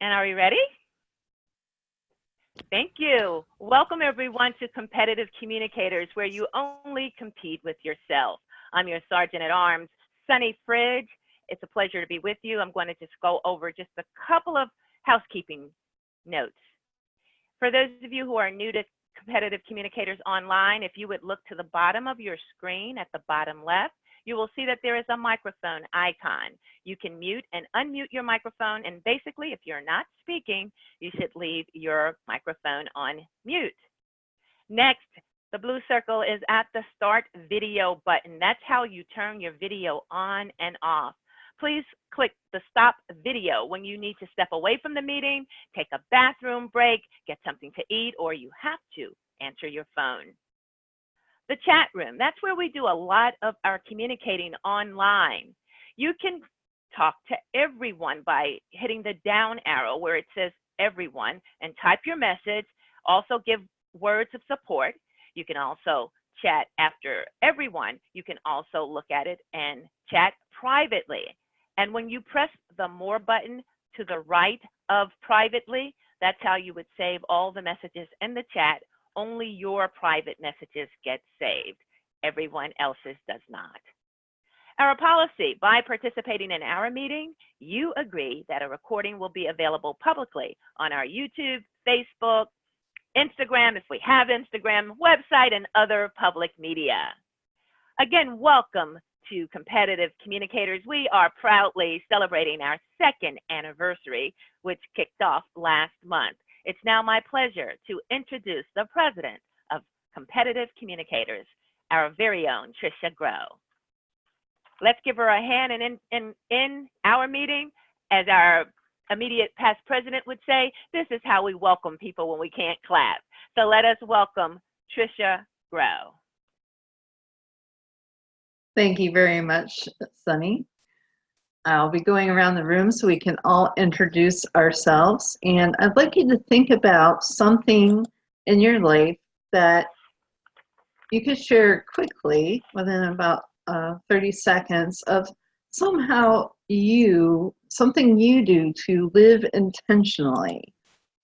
And are we ready? Thank you. Welcome everyone to Competitive Communicators, where you only compete with yourself. I'm your Sergeant at Arms, Sunny Fridge. It's a pleasure to be with you. I'm going to just go over just a couple of housekeeping notes. For those of you who are new to Competitive Communicators Online, if you would look to the bottom of your screen at the bottom left, you will see that there is a microphone icon. You can mute and unmute your microphone, and basically, if you're not speaking, you should leave your microphone on mute. Next, the blue circle is at the Start Video button. That's how you turn your video on and off. Please click the Stop Video when you need to step away from the meeting, take a bathroom break, get something to eat, or you have to answer your phone. The chat room, that's where we do a lot of our communicating online. You can talk to everyone by hitting the down arrow where it says everyone and type your message. Also give words of support. You can also chat after everyone. You can also look at it and chat privately. And when you press the more button to the right of privately, that's how you would save all the messages in the chat. Only your private messages get saved. Everyone else's does not. Our policy: by participating in our meeting, you agree that a recording will be available publicly on our YouTube, Facebook, Instagram, if we have Instagram, website, and other public media. Again, welcome to Competitive Communicators. We are proudly celebrating our 2nd anniversary, which kicked off last month. It's now my pleasure to introduce the president of Competitive Communicators, our very own Tricia Grow. Let's give her a hand. And in our meeting, as our immediate past president would say, this is how we welcome people when we can't clap. So let us welcome Tricia Grow. Thank you very much, Sunny. I'll be going around the room so we can all introduce ourselves. And I'd like you to think about something in your life that you could share quickly within about 30 seconds of something you do to live intentionally.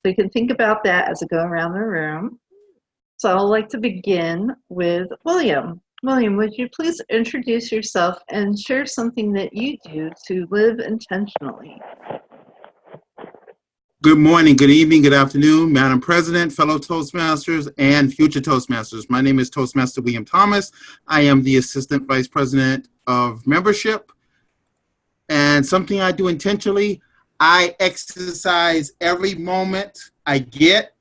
So you can think about that as I go around the room. So I'd like to begin with William. William, would you please introduce yourself and share something that you do to live intentionally? Good morning, good evening, good afternoon, Madam President, fellow Toastmasters, and future Toastmasters. My name is Toastmaster William Thomas. I am the Assistant Vice President of Membership. And something I do intentionally, I exercise every moment I get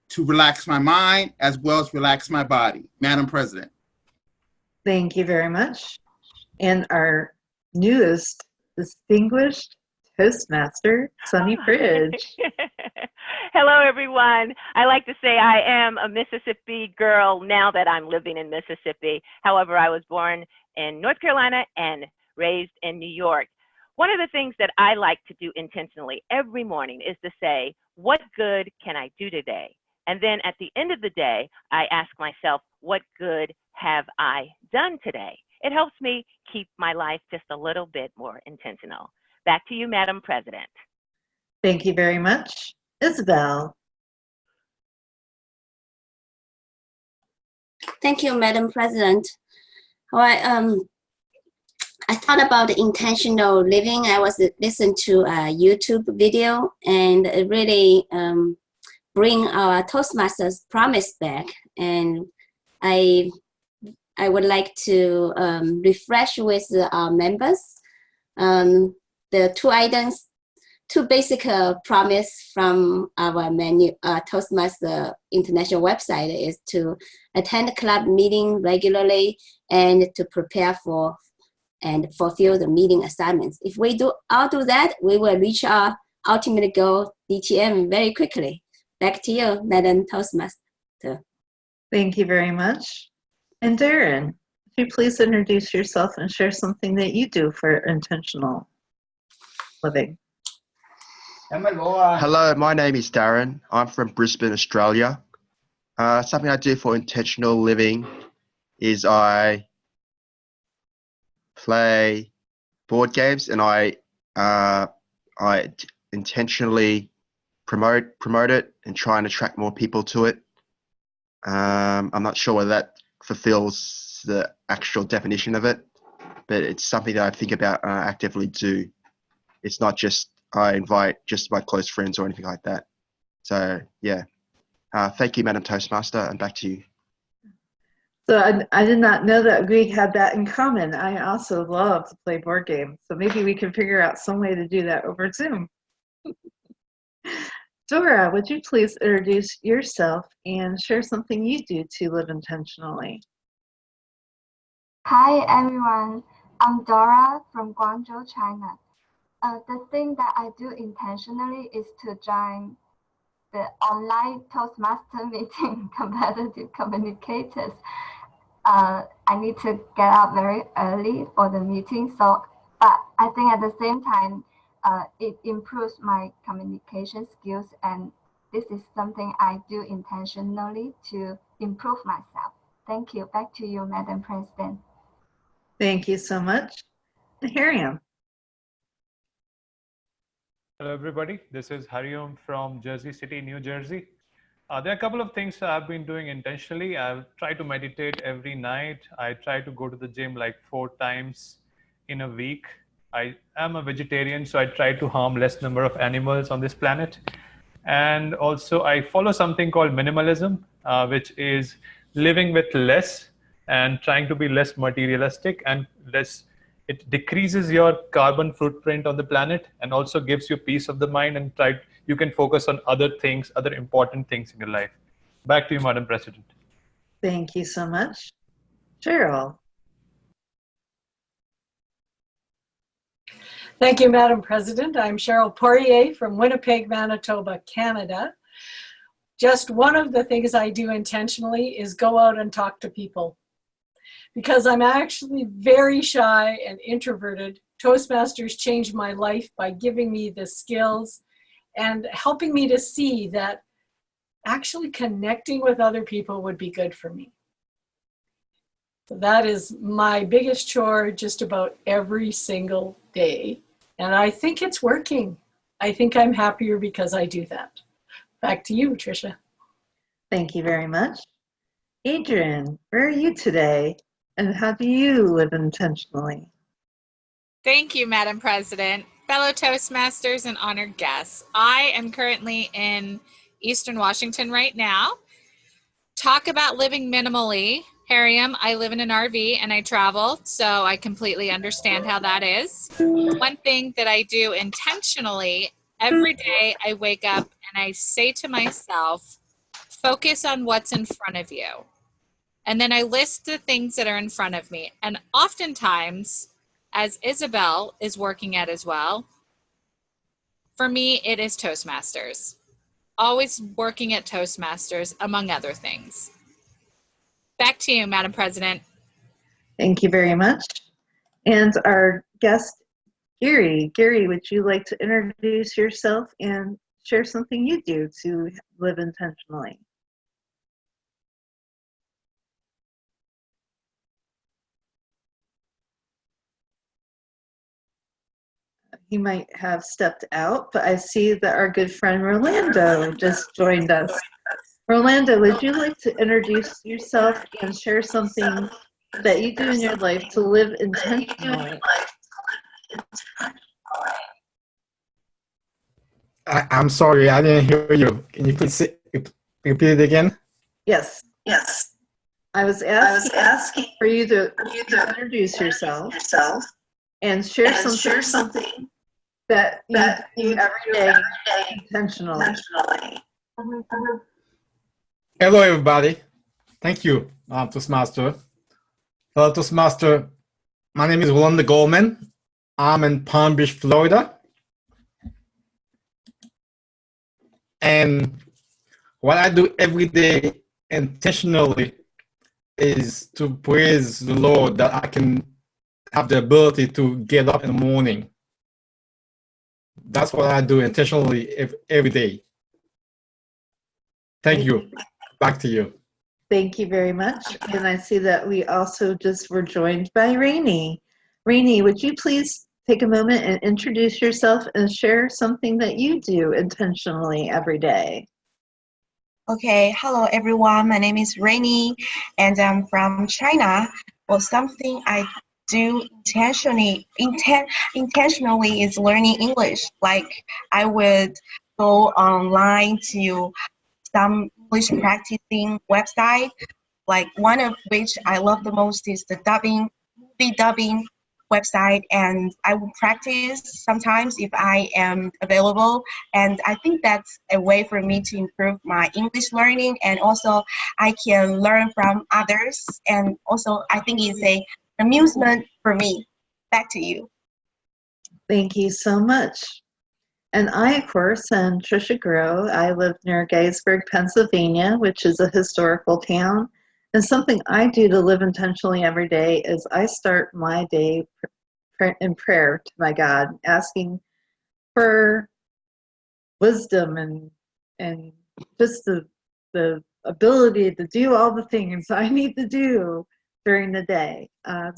to relax my mind as well as relax my body. Madam President. Thank you very much. And our newest distinguished Toastmaster, Sunny Fridge. Hello, everyone. I like to say I am a Mississippi girl now that I'm living in Mississippi. However, I was born in North Carolina and raised in New York. One of the things that I like to do intentionally every morning is to say, what good can I do today? And then at the end of the day, I ask myself, what good have I done today? It helps me keep my life just a little bit more intentional. Back to you, Madam President. Thank you very much. Isabel. Thank you, Madam President. Well, I thought about intentional living. I was listening to a YouTube video, and it really bring our Toastmasters promise back. And I would like to refresh with our members the two basic promise from our Toastmaster International website is to attend club meeting regularly and to prepare for and fulfill the meeting assignments. If we all do that, we will reach our ultimate goal, DTM, very quickly. Back to you, Madam Toastmaster. Thank you very much. And Darren, if you please introduce yourself and share something that you do for intentional living. Hello, my name is Darren. I'm from Brisbane, Australia. Something I do for intentional living is I play board games, and I intentionally promote it and try and attract more people to it. I'm not sure whether that fulfills the actual definition of it, but it's something that I think about and I actively do. It's not just I invite just my close friends or anything like that. So yeah, thank you, Madam Toastmaster, and back to you. So I did not know that we had that in common. I also love to play board games. So maybe we can figure out some way to do that over Zoom. Dora, would you please introduce yourself and share something you do to live intentionally? Hi everyone, I'm Dora from Guangzhou, China. The thing that I do intentionally is to join the online Toastmaster meeting, Competitive Communicators. I need to get up very early for the meeting, but I think at the same time, it improves my communication skills, and this is something I do intentionally to improve myself. Thank you. Back to you, Madam President. Thank you so much. Hariam. Hello, everybody. This is Hariom from Jersey City, New Jersey. There are a couple of things I've been doing intentionally. I've tried to meditate every night. I try to go to the gym like 4 times in a week. I am a vegetarian, so I try to harm less number of animals on this planet. And also I follow something called minimalism, which is living with less and trying to be less materialistic and less. It decreases your carbon footprint on the planet and also gives you peace of the mind, and you can focus on other things, other important things in your life. Back to you, Madam President. Thank you so much. Cheryl. Thank you, Madam President. I'm Cheryl Poirier from Winnipeg, Manitoba, Canada. Just one of the things I do intentionally is go out and talk to people. Because I'm actually very shy and introverted, Toastmasters changed my life by giving me the skills and helping me to see that actually connecting with other people would be good for me. So that is my biggest chore just about every single day. And I think it's working. I think I'm happier because I do that. Back to you, Tricia. Thank you very much. Adrian, where are you today? And how do you live intentionally? Thank you, Madam President. Fellow Toastmasters and honored guests, I am currently in Eastern Washington right now. Talk about living minimally. Hariam, I live in an RV and I travel, so I completely understand how that is. One thing that I do intentionally, every day I wake up and I say to myself, focus on what's in front of you. And then I list the things that are in front of me. And oftentimes, as Isabel is working at as well, for me, it is Toastmasters. Always working at Toastmasters, among other things. Back to you, Madam President. Thank you very much. And our guest, Gary. Gary, would you like to introduce yourself and share something you do to live intentionally? He might have stepped out, but I see that our good friend Rolando just joined us. Rolando, would you like to introduce yourself and share something that you do in your life to live intentionally? I'm sorry, I didn't hear you. Can you please repeat it again? Yes. I was asking for you to introduce yourself and share something that you do every day intentionally. Hello, everybody. Thank you, Toastmaster. Hello, Toastmaster. My name is Rolando Goldman. I'm in Palm Beach, Florida. And what I do every day intentionally is to praise the Lord that I can have the ability to get up in the morning. That's what I do intentionally every day. Thank you. Back to you. Thank you very much. And I see that we also just were joined by Rainey. Rainey, would you please take a moment and introduce yourself and share something that you do intentionally every day. Okay, hello everyone. My name is Rainy and I'm from China. Well, something I do intentionally is learning English. Like I would go online to some English practicing website. Like one of which I love the most is the movie dubbing website, and I will practice sometimes if I am available. And I think that's a way for me to improve my English learning, and also I can learn from others. And also I think it's a amusement for me. Back to you. Thank you so much. And I, of course, am Trisha Grow. I live near Gettysburg, Pennsylvania, which is a historical town. And something I do to live intentionally every day is I start my day in prayer to my God, asking for wisdom and just the ability to do all the things I need to do during the day.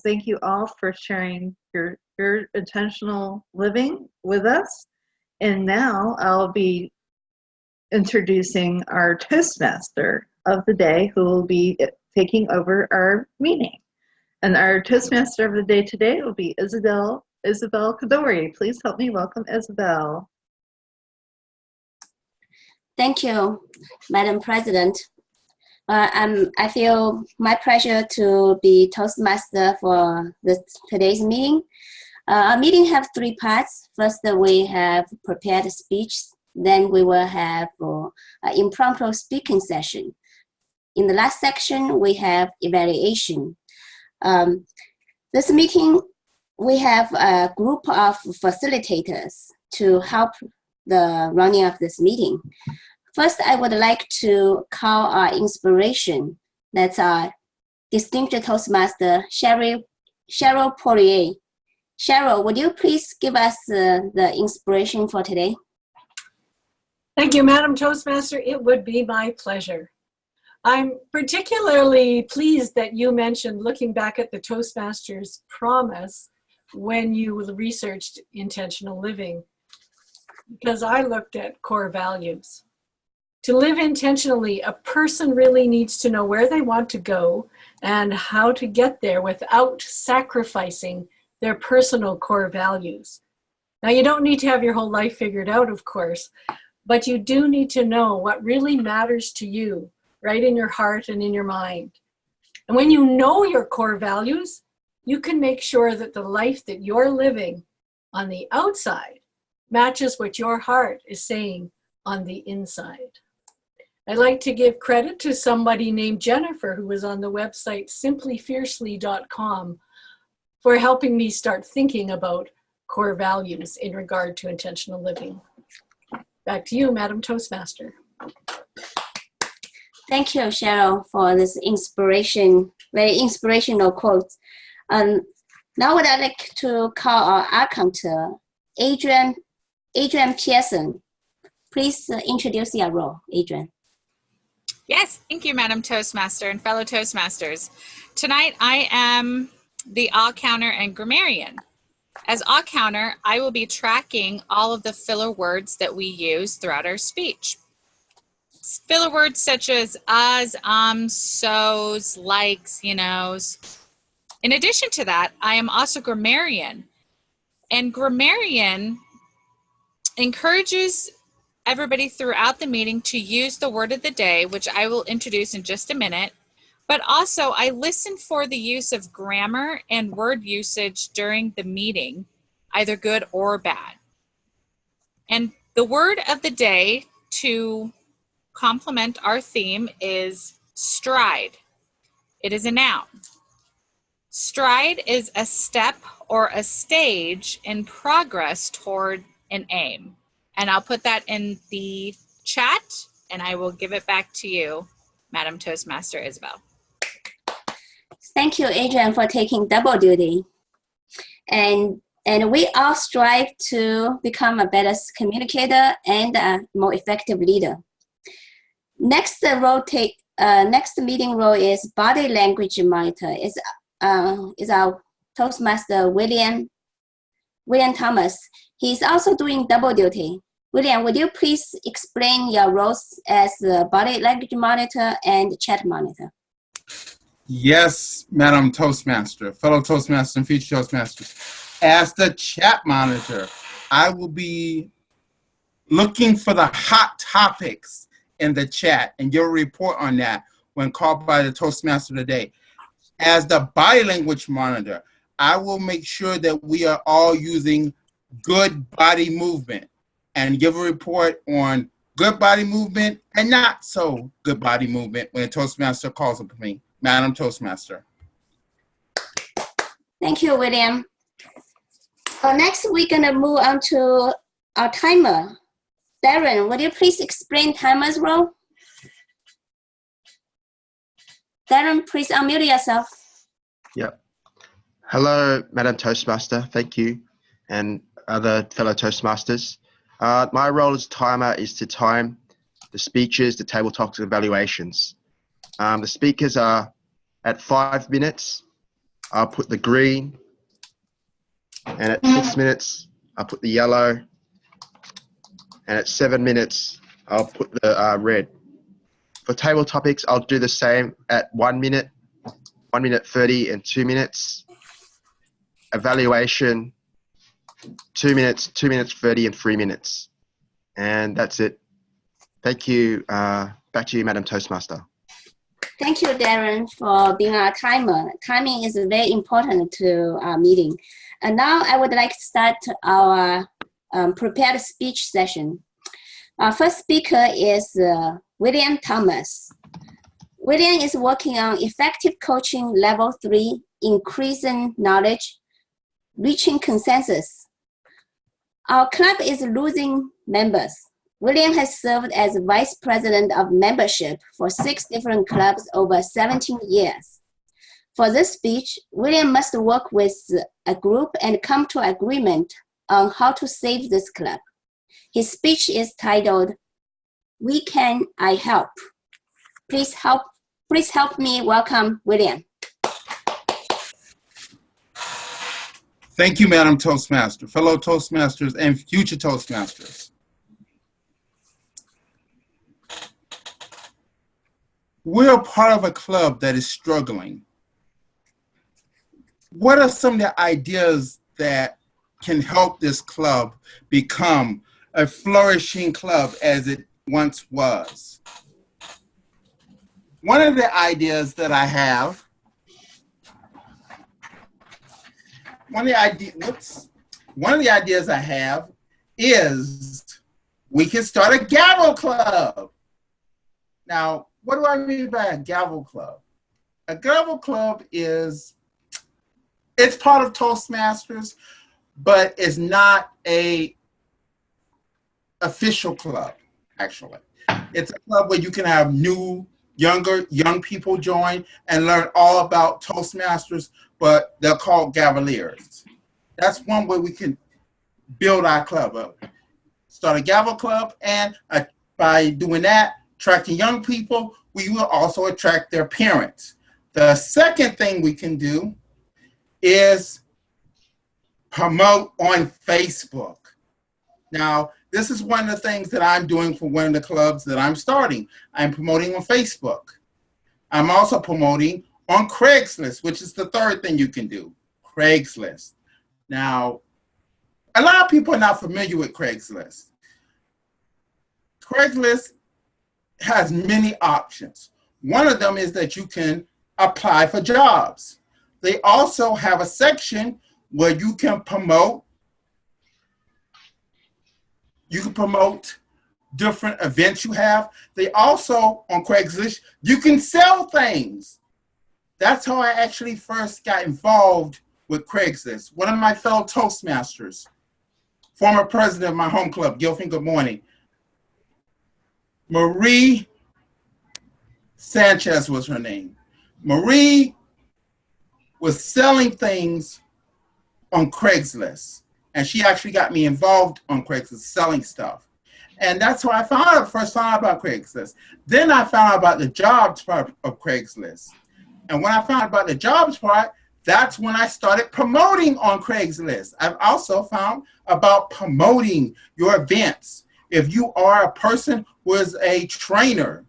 Thank you all for sharing your intentional living with us. And now I'll be introducing our Toastmaster of the day, who will be taking over our meeting. And our Toastmaster of the day today will be Isabel Kadori. Please help me welcome Isabel. Thank you, Madam President. I feel my pleasure to be Toastmaster for today's meeting. Our meeting have 3 parts. First, we have prepared a speech. Then we will have an impromptu speaking session. In the last section, we have evaluation. This meeting, we have a group of facilitators to help the running of this meeting. First, I would like to call our inspiration. That's our distinguished Toastmaster, Cheryl Poirier. Cheryl, would you please give us the inspiration for today? Thank you, Madam Toastmaster. It would be my pleasure. I'm particularly pleased that you mentioned looking back at the Toastmasters' promise when you researched intentional living, because I looked at core values. To live intentionally, a person really needs to know where they want to go and how to get there without sacrificing their personal core values. Now, you don't need to have your whole life figured out, of course, but you do need to know what really matters to you, right in your heart and in your mind. And when you know your core values, you can make sure that the life that you're living on the outside matches what your heart is saying on the inside. I'd like to give credit to somebody named Jennifer, who was on the website simplyfiercely.com, for helping me start thinking about core values in regard to intentional living. Back to you, Madam Toastmaster. Thank you, Cheryl, for this very inspirational quote. Now would I like to call our raconteur, Adrian Pearson. Please introduce your role, Adrian. Yes, thank you, Madam Toastmaster and fellow Toastmasters. Tonight, I am the counter and grammarian. As counter, I will be tracking all of the filler words that we use throughout our speech. Filler words such as us, so's, likes, you knows. In addition to that, I am also grammarian. And grammarian encourages everybody throughout the meeting to use the word of the day, which I will introduce in just a minute. But also, I listen for the use of grammar and word usage during the meeting, either good or bad. And the word of the day to complement our theme is stride. It is a noun. Stride is a step or a stage in progress toward an aim. And I'll put that in the chat, and I will give it back to you, Madam Toastmaster Isabel. Thank you, Adrian, for taking double duty. And we all strive to become a better communicator and a more effective leader. Next meeting role is body language monitor. Is our Toastmaster William William Thomas. He's also doing double duty. William, would you please explain your roles as the body language monitor and chat monitor? Yes, Madam Toastmaster, fellow Toastmasters and future Toastmasters. As the chat monitor, I will be looking for the hot topics in the chat and give a report on that when called by the Toastmaster today. As the body language monitor, I will make sure that we are all using good body movement and give a report on good body movement and not so good body movement when a Toastmaster calls upon me. Madam Toastmaster. Thank you, William. Next, we're gonna move on to our timer. Darren, would you please explain timer's role? Darren, please unmute yourself. Yep. Hello, Madam Toastmaster. Thank you, and other fellow Toastmasters. My role as timer is to time the speeches, the table talks, and evaluations. The speakers are at 5 minutes. I'll put the green, and at 6 minutes, I'll put the yellow, and at 7 minutes, I'll put the red. For table topics, I'll do the same at 1 minute, 1 minute 30, and 2 minutes. Evaluation, 2 minutes, 2 minutes 30, and 3 minutes. And that's it. Thank you. Back to you, Madam Toastmaster. Thank you, Darren, for being our timer. Timing is very important to our meeting. And now I would like to start our prepared speech session. Our first speaker is William Thomas. William is working on effective coaching level 3, increasing knowledge, reaching consensus. Our club is losing members. William has served as Vice President of Membership for 6 different clubs over 17 years. For this speech, William must work with a group and come to agreement on how to save this club. His speech is titled, "We Can, I Help." Please help me welcome William. Thank you, Madam Toastmaster, fellow Toastmasters, and future Toastmasters. We're a part of a club that is struggling. What are some of the ideas that can help this club become a flourishing club as it once was? One of the ideas that I have, one of the ideas I have is we can start a gavel club. Now, what do I mean by a gavel club? A gavel club it's part of Toastmasters, but it's not a official club, actually. It's a club where you can have young people join and learn all about Toastmasters, but they're called Gavaliers. That's one way we can build our club up. Start a gavel club, and by doing that, attracting young people, we will also attract their parents. The second thing we can do is promote on Facebook. Now, this is one of the things that I'm doing for one of the clubs that I'm starting. I'm promoting on Facebook. I'm also promoting on Craigslist, which is the third thing you can do, Craigslist. Now, a lot of people are not familiar with Craigslist. Craigslist has many options. One of them is that you can apply for jobs. They also have a section where you can promote different events you have. They also, on Craigslist, you can sell things. That's how I actually first got involved with Craigslist. One of my fellow Toastmasters, former president of my home club, Gilfin, good morning, Marie Sanchez was her name. Marie was selling things on Craigslist, and she actually got me involved on Craigslist selling stuff. And that's how I first found out about Craigslist. Then I found out about the jobs part of Craigslist. And when I found out about the jobs part, that's when I started promoting on Craigslist. I've also found about promoting your events. If you are a person who is a trainer,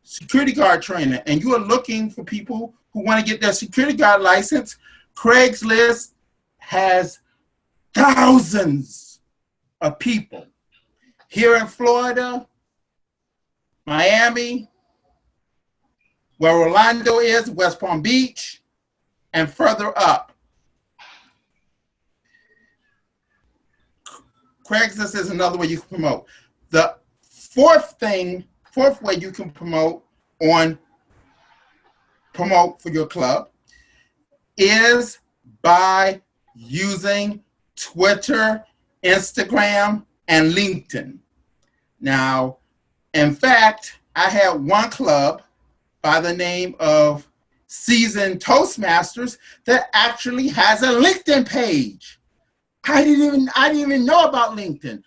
security guard trainer, and you are looking for people who want to get their security guard license, Craigslist has thousands of people. Here in Florida, Miami, where Orlando is, West Palm Beach, and further up. Craigslist is another way you can promote. The fourth way you can promote for your club is by using Twitter, Instagram, and LinkedIn. Now, in fact, I had one club by the name of Seasoned Toastmasters that actually has a LinkedIn page. I didn't even know about LinkedIn.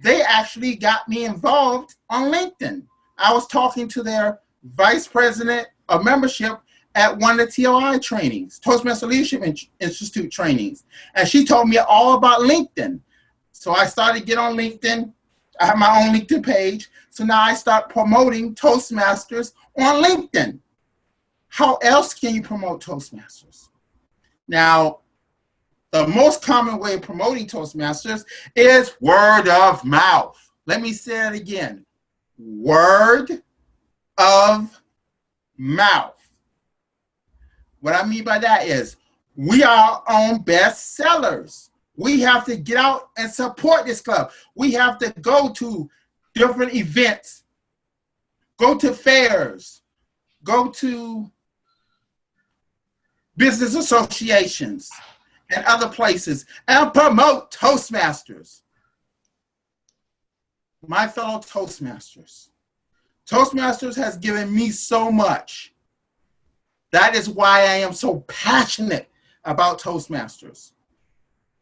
They actually got me involved on LinkedIn. I was talking to their vice president of membership at one of the TOI trainings, Toastmaster Leadership Institute trainings, and she told me all about LinkedIn. So I started to get on LinkedIn. I have my own LinkedIn page. So now I start promoting Toastmasters on LinkedIn. How else can you promote Toastmasters? Now, the most common way of promoting Toastmasters is word of mouth. Let me say it again. Word of mouth. What I mean by that is we are our own best sellers. We have to get out and support this club. We have to go to different events, go to fairs, go to business associations and other places and promote Toastmasters. My fellow Toastmasters, Toastmasters has given me so much. That is why I am so passionate about Toastmasters.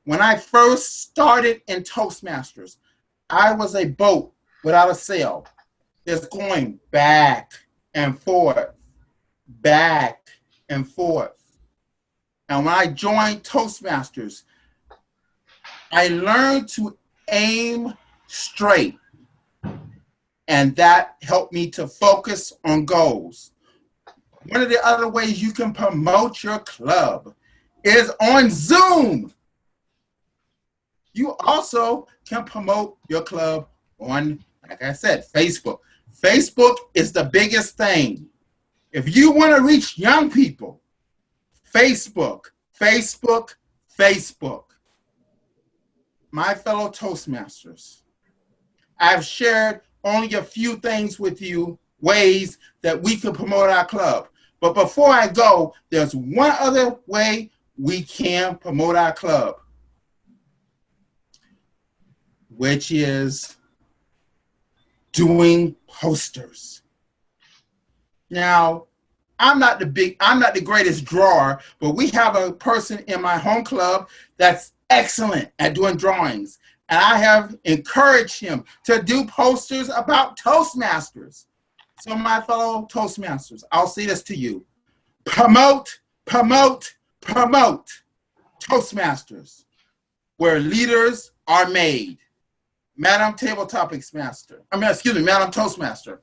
When I first started in Toastmasters, I was a boat without a sail that's going back and forth, back and forth. And when I joined Toastmasters, I learned to aim straight. And that helped me to focus on goals. One of the other ways you can promote your club is on Zoom. You also can promote your club on, like I said, Facebook. Facebook is the biggest thing. If you want to reach young people, Facebook, Facebook, Facebook. My fellow Toastmasters, I've shared only a few things with you, ways that we can promote our club. But before I go, there's one other way we can promote our club, which is doing posters. Now, I'm not the greatest drawer, but we have a person in my home club that's excellent at doing drawings. And I have encouraged him to do posters about Toastmasters. So my fellow Toastmasters, I'll say this to you. Promote, promote, promote Toastmasters, where leaders are made. Madam Table Topics Master. Madam Toastmaster.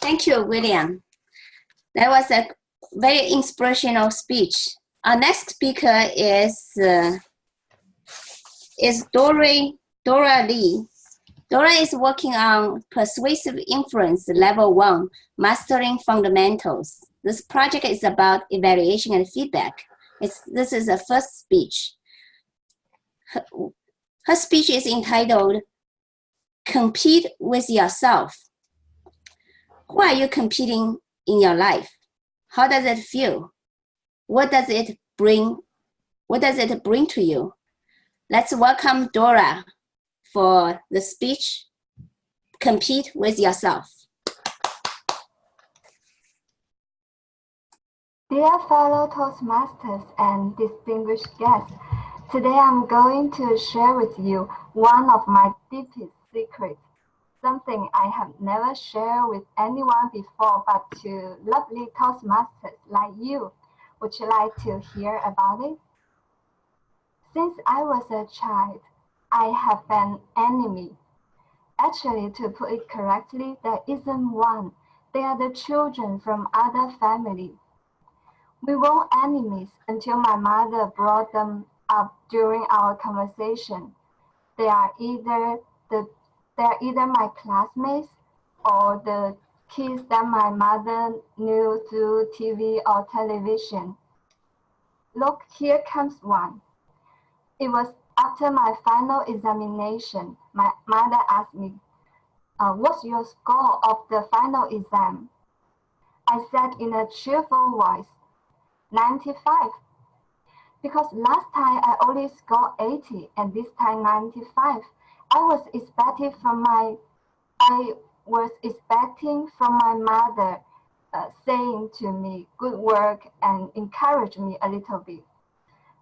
Thank you, William. That was a very inspirational speech. Our next speaker is Dora Lee. Dora is working on Persuasive Influence Level 1, Mastering Fundamentals. This project is about evaluation and feedback. This is her first speech. Her speech is entitled, Compete with Yourself. Who are you competing in your life? How does it feel? What does it bring? What does it bring to you? Let's welcome Dora for the speech, Compete with Yourself. Dear fellow Toastmasters and distinguished guests, today I'm going to share with you one of my deepest secrets. something I have never shared with anyone before but to lovely Toastmasters like you. Would you like to hear about it? Since I was a child, I have an enemy. Actually, to put it correctly, there isn't one. They are the children from other families. We weren't enemies until my mother brought them up during our conversation. They are either my classmates or the kids that my mother knew through TV or television. Look, here comes one. It was after my final examination. My mother asked me, what's your score of the final exam? I said in a cheerful voice, 95. Because last time I only scored 80 and this time 95. I was expecting from my mother saying to me, good work, and encourage me a little bit.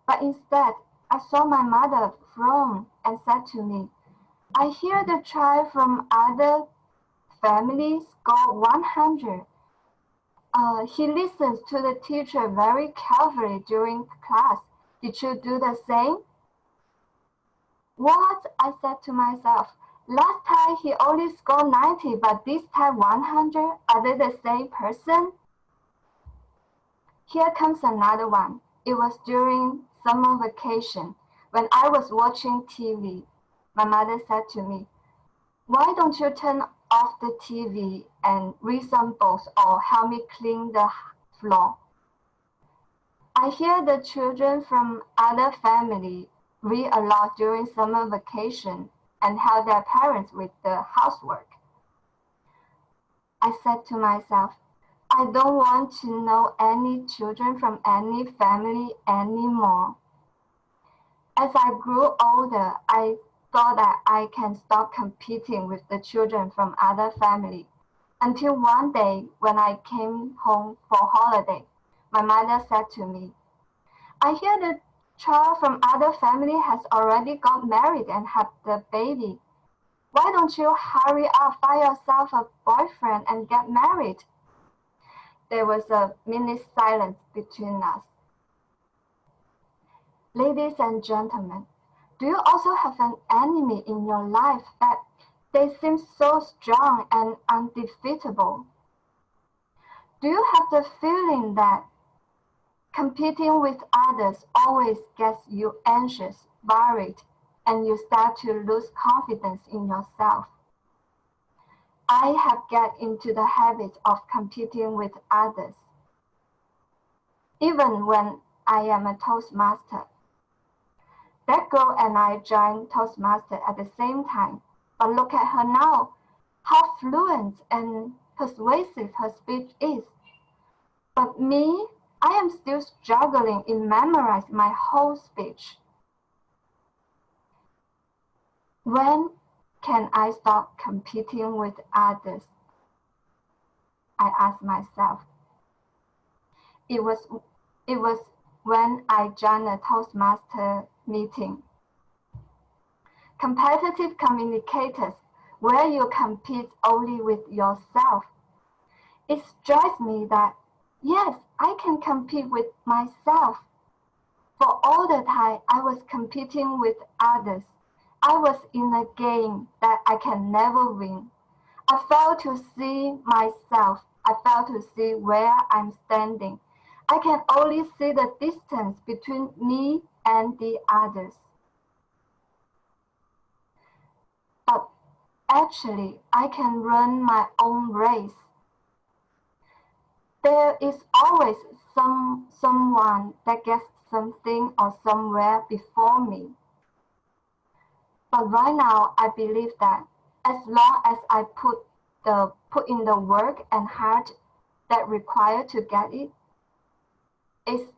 But instead, I saw my mother frown and said to me, I hear the child from other families score 100. He listens to the teacher very carefully during class. Did you do the same? What? I said to myself. Last time he only scored 90, but this time 100? Are they the same person? Here comes another one. It was during summer vacation when I was watching TV. My mother said to me, why don't you turn off the TV and read some books or help me clean the floor? I hear the children from other families read a lot during summer vacation and help their parents with the housework. I said to myself, I don't want to know any children from any family anymore. As I grew older, I thought that I can stop competing with the children from other families. Until one day, when I came home for holiday, my mother said to me, I hear the child from other family has already got married and had the baby. Why don't you hurry up, find yourself a boyfriend and get married? There was a minute silence between us. Ladies and gentlemen, do you also have an enemy in your life that they seem so strong and undefeatable? Do you have the feeling that competing with others always gets you anxious, worried, and you start to lose confidence in yourself? I have got into the habit of competing with others, even when I am a Toastmaster. That girl and I joined Toastmaster at the same time, but look at her now, how fluent and persuasive her speech is. But me, I am still struggling in memorizing my whole speech. When can I stop competing with others? I asked myself. It was when I joined a Toastmaster meeting. Competitive communicators, where you compete only with yourself. It strikes me that, yes, I can compete with myself. For all the time I was competing with others, I was in a game that I can never win. I failed to see myself. I failed to see where I'm standing. I can only see the distance between me and the others. But actually, I can run my own race. There is always someone that gets something or somewhere before me. But right now, I believe that as long as I put in the work and heart that required to get it, it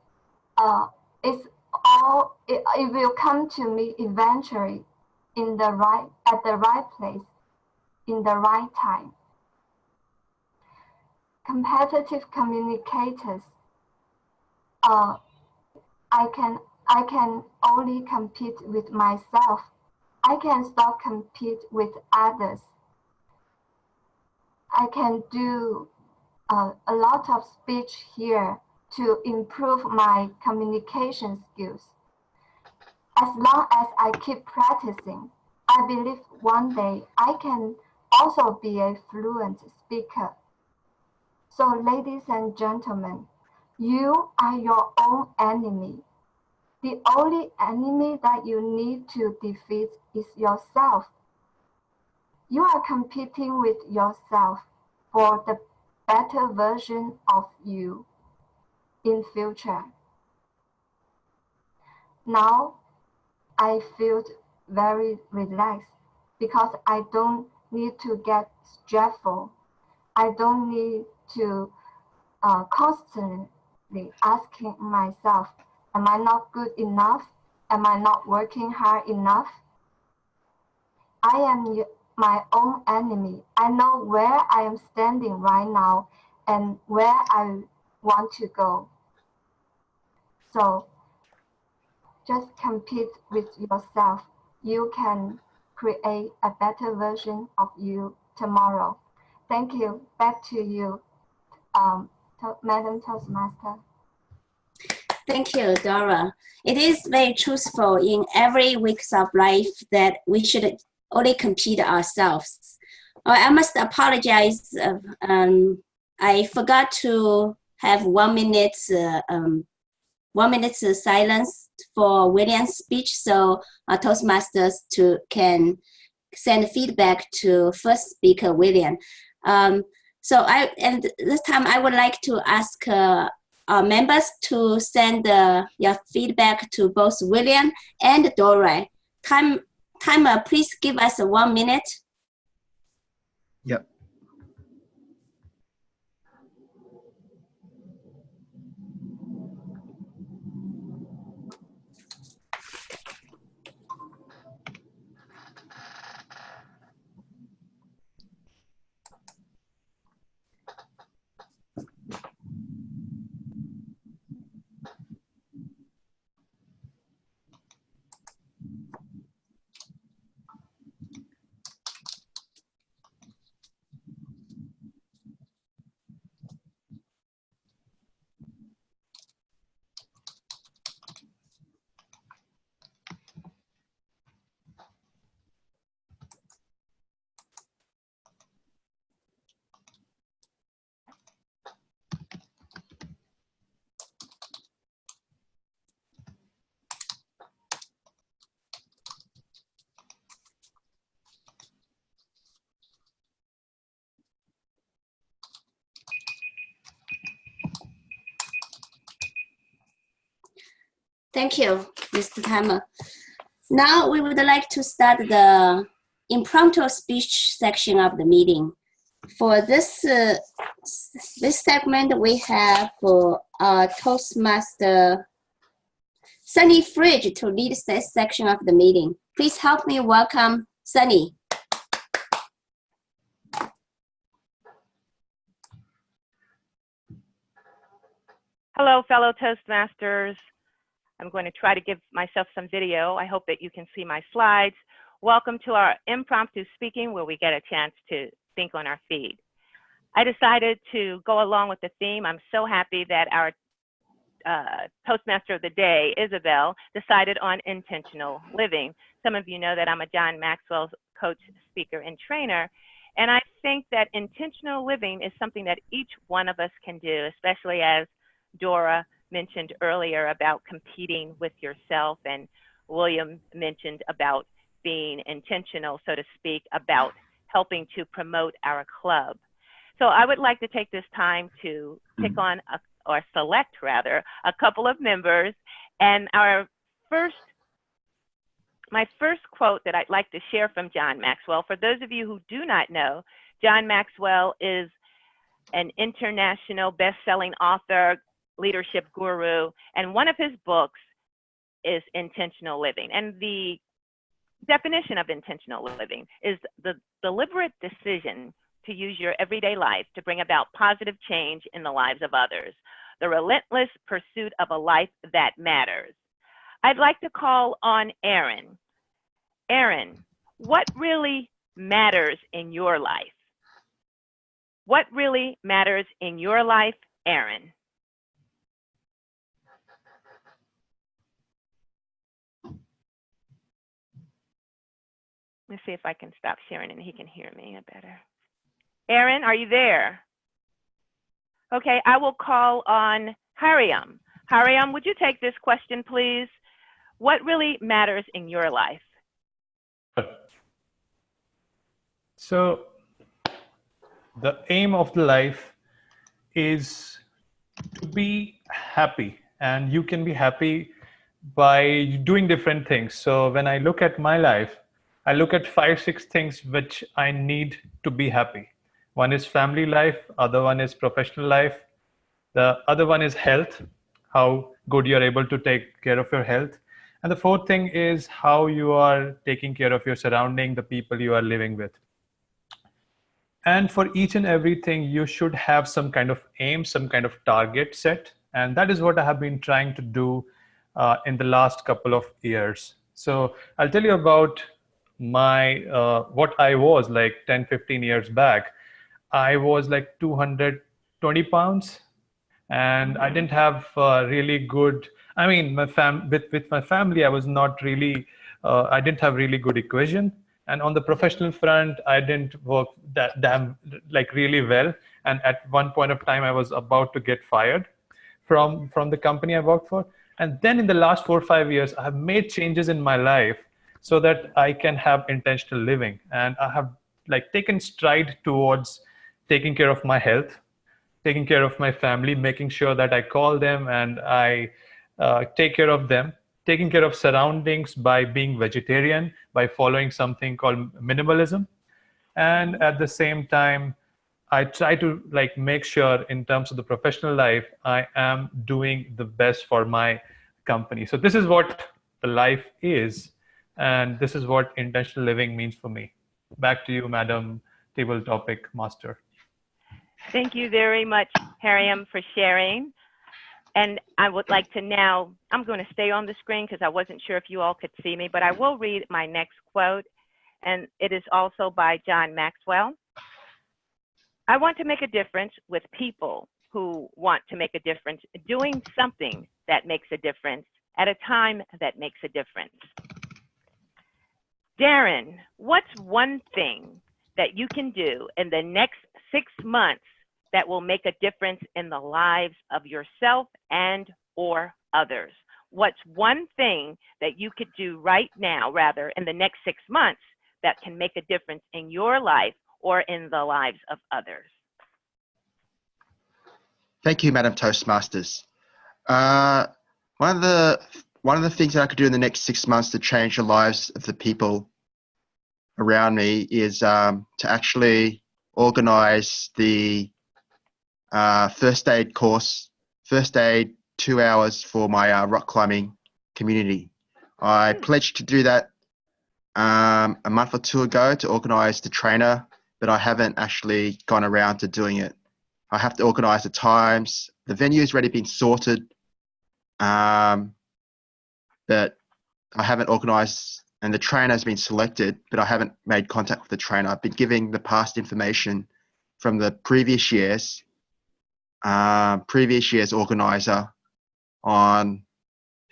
will come to me eventually at the right place, in the right time. Competitive communicators, I can only compete with myself. I can stop compete with others. I can do a lot of speech here to improve my communication skills. As long as I keep practicing, I believe one day I can also be a fluent speaker. So, ladies and gentlemen, you are your own enemy. The only enemy that you need to defeat is yourself. You are competing with yourself for the better version of you in future. Now I feel very relaxed because I don't need to get stressful. I don't need to constantly asking myself, am I not good enough? Am I not working hard enough? I am my own enemy. I know where I am standing right now and where I want to go. So just compete with yourself. You can create a better version of you tomorrow. Thank you. Back to you, Madam Toastmaster. Thank you, Dora. It is very truthful in every weeks of life that we should only compete ourselves. I must apologize. I forgot to have 1 minute, 1 minute silence for William's speech, so our Toastmasters can send feedback to first speaker William. And this time I would like to ask our members to send your feedback to both William and Dora. Timer, please give us 1 minute. Yep. Thank you, Mr. Timer. Now we would like to start the impromptu speech section of the meeting. For this segment, we have Toastmaster Sunny Fridge to lead this section of the meeting. Please help me welcome Sunny. Hello, fellow Toastmasters. I'm going to try to give myself some video. I hope that you can see my slides. Welcome to our impromptu speaking, where we get a chance to think on our feet. I decided to go along with the theme. I'm so happy that our Toastmaster of the day, Isabel, decided on intentional living. Some of you know that I'm a John Maxwell coach, speaker, and trainer. And I think that intentional living is something that each one of us can do, especially as Dora mentioned earlier about competing with yourself, and William mentioned about being intentional, so to speak, about helping to promote our club. So I would like to take this time to pick on, or select rather, a couple of members. And my first quote that I'd like to share from John Maxwell, for those of you who do not know, John Maxwell is an international best-selling author, leadership guru, and one of his books is Intentional Living. And the definition of intentional living is the deliberate decision to use your everyday life to bring about positive change in the lives of others, the relentless pursuit of a life that matters. I'd like to call on Aaron. Aaron, what really matters in your life? What really matters in your life, Aaron? Let's see if I can stop sharing and he can hear me better. Aaron, are you there? Okay, I will call on Hariam. Hariam, would you take this question, please? What really matters in your life? So the aim of the life is to be happy, and you can be happy by doing different things. So when I look at my life, I look at 5-6 things which I need to be happy. One is family life, other one is professional life, the other one is health, how good you're able to take care of your health, and the fourth thing is how you are taking care of your surrounding, the people you are living with. And for each and everything, you should have some kind of aim, some kind of target set. And that is what I have been trying to do in the last couple of years. So I'll tell you about my what I was like 10, 15 years back. I was like 220 pounds, and I didn't have really good, I mean, with my family, I was not really, I didn't have really good equation. And on the professional front, I didn't work that like really well. And at one point of time, I was about to get fired from the company I worked for. And then in the last 4 or 5 years, I have made changes in my life so that I can have intentional living. And I have like taken stride towards taking care of my health, taking care of my family, making sure that I call them and I take care of them, taking care of surroundings by being vegetarian, by following something called minimalism. And at the same time, I try to like make sure in terms of the professional life, I am doing the best for my company. So this is what the life is. And this is what intentional living means for me. Back to you, Madam Table Topic Master. Thank you very much, Hariam, for sharing. And I would like to now, I'm going to stay on the screen because I wasn't sure if you all could see me, but I will read my next quote. And it is also by John Maxwell. I want to make a difference with people who want to make a difference, doing something that makes a difference at a time that makes a difference. Darren, what's one thing that you can do in the next 6 months that will make a difference in the lives of yourself and or others? What's one thing that you could do right now, rather, in the next 6 months that can make a difference in your life or in the lives of others? Thank you, Madam Toastmasters. One of the things that I could do in the next 6 months to change the lives of the people around me is to actually organize the first aid course, first aid 2 hours for my rock climbing community. I pledged to do that a month or two ago to organize the trainer, but I haven't actually gone around to doing it. I have to organize the times. The venue's already been sorted, but I haven't organized, and the trainer has been selected, but I haven't made contact with the trainer. I've been giving the past information from the previous year's organizer on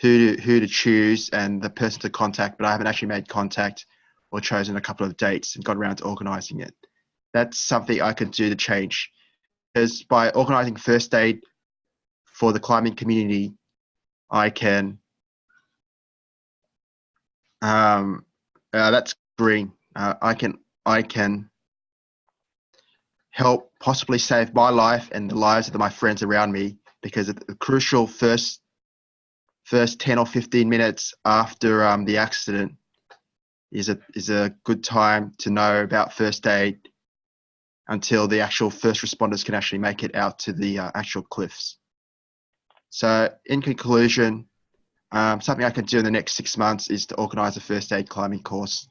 who to choose and the person to contact, but I haven't actually made contact or chosen a couple of dates and got around to organizing it. That's something I could do to change, because by organizing first aid for the climbing community, I can that's green. I can help possibly save my life and the lives of my friends around me, because the crucial first 10 or 15 minutes after the accident is a good time to know about first aid until the actual first responders can actually make it out to the actual cliffs. So in conclusion, something I can do in the next 6 months is to organize a first aid climbing course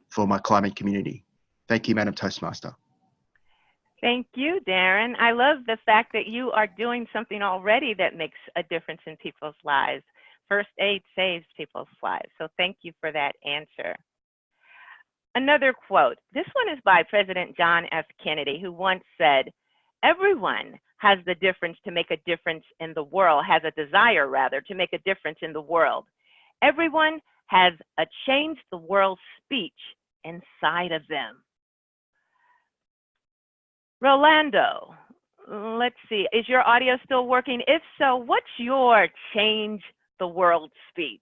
for my climbing community. Thank you, Madam Toastmaster. Thank you, Darren. I love the fact that you are doing something already that makes a difference in people's lives. First aid saves people's lives. So thank you for that answer. Another quote. This one is by President John F. Kennedy, who once said, Everyone has the difference to make a difference in the world, has a desire rather to make a difference in the world. Everyone has a change the world speech inside of them. Rolando, let's see, is your audio still working? If so, what's your change the world speech?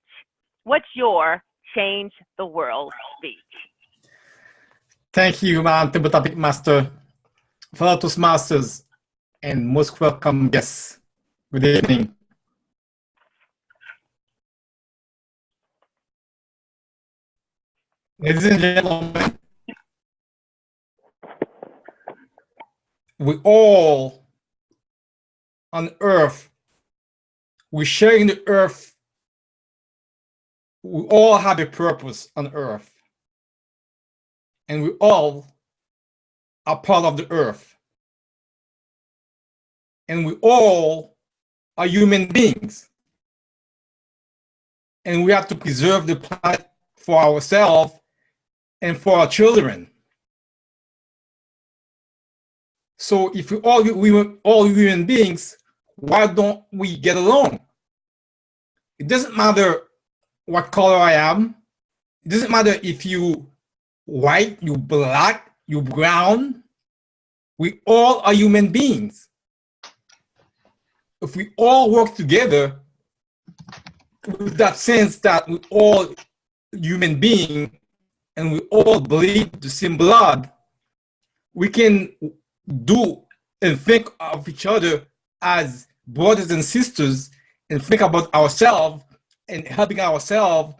What's your change the world speech? Thank you, Madam Table Topic Master, fellow Toastmasters, and most welcome guests. Good evening. Ladies and gentlemen, we all on earth, we're sharing the earth. We all have a purpose on earth. And we all are part of the earth. And we all are human beings. And we have to preserve the planet for ourselves and for our children. So if we all human beings, why don't we get along? It doesn't matter what color I am. It doesn't matter if you white, you black, you brown. We all are human beings. If we all work together with that sense that we all human beings and we all bleed the same blood, we can do and think of each other as brothers and sisters and think about ourselves and helping ourselves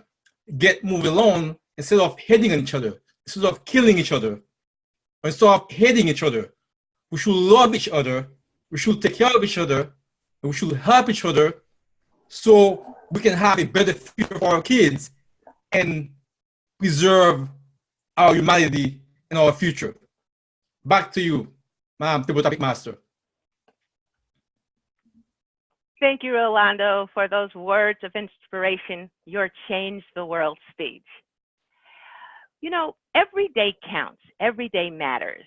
get moving along instead of hating on each other, instead of killing each other, instead of hating each other. We should love each other, we should take care of each other, and we should help each other so we can have a better future for our kids and preserve our humanity and our future. Back to you, Madam Table Topic Master. Thank you, Rolando, for those words of inspiration, your Change the World speech. You know, every day counts, every day matters.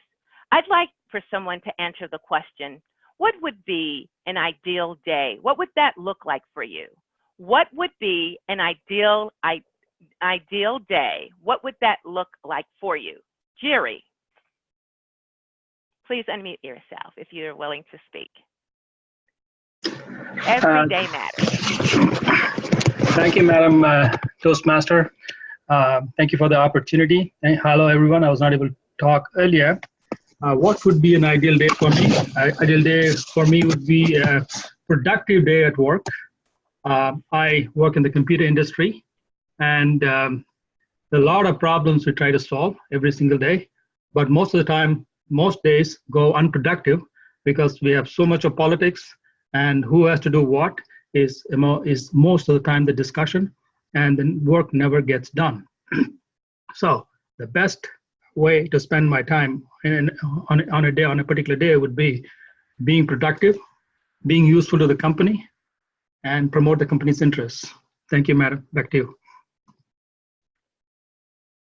I'd like for someone to answer the question, what would be an ideal day? What would that look like for you? What would be an ideal day? What would that look like for you? Jerry, please unmute yourself if you're willing to speak. Every day matters. Thank you, Madam Toastmaster. Thank you for the opportunity. And hello, everyone. I was not able to talk earlier. What would be an ideal day for me? Ideal day for me would be a productive day at work. I work in the computer industry, and a lot of problems we try to solve every single day. But most of the time, most days go unproductive because we have so much of politics, and who has to do what is most of the time the discussion, and then work never gets done. So the best way to spend my time on a particular day would be being productive, being useful to the company, and promote the company's interests. Thank you, Madam. Back to you.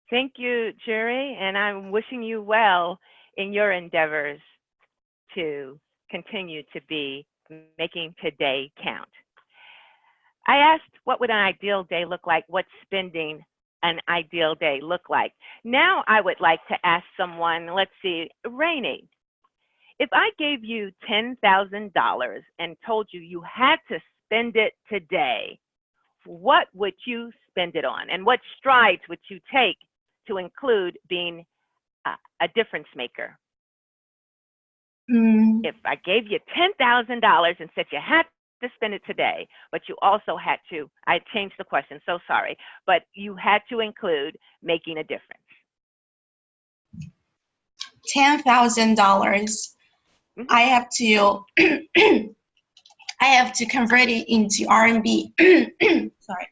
Thank you, Jerry, and I'm wishing you well in your endeavors to continue to be making today count. I asked, what would an ideal day look like? What's spending an ideal day look like? Now I would like to ask someone, let's see, Rainey, if I gave you $10,000 and told you you had to spend it today, what would you spend it on? And what strides would you take to include being a difference maker? If I gave you $10,000 and said you had to spend it today, but you also had to, I changed the question, so sorry, but you had to include making a difference. $10,000. I have to I have to convert it into RMB. Sorry.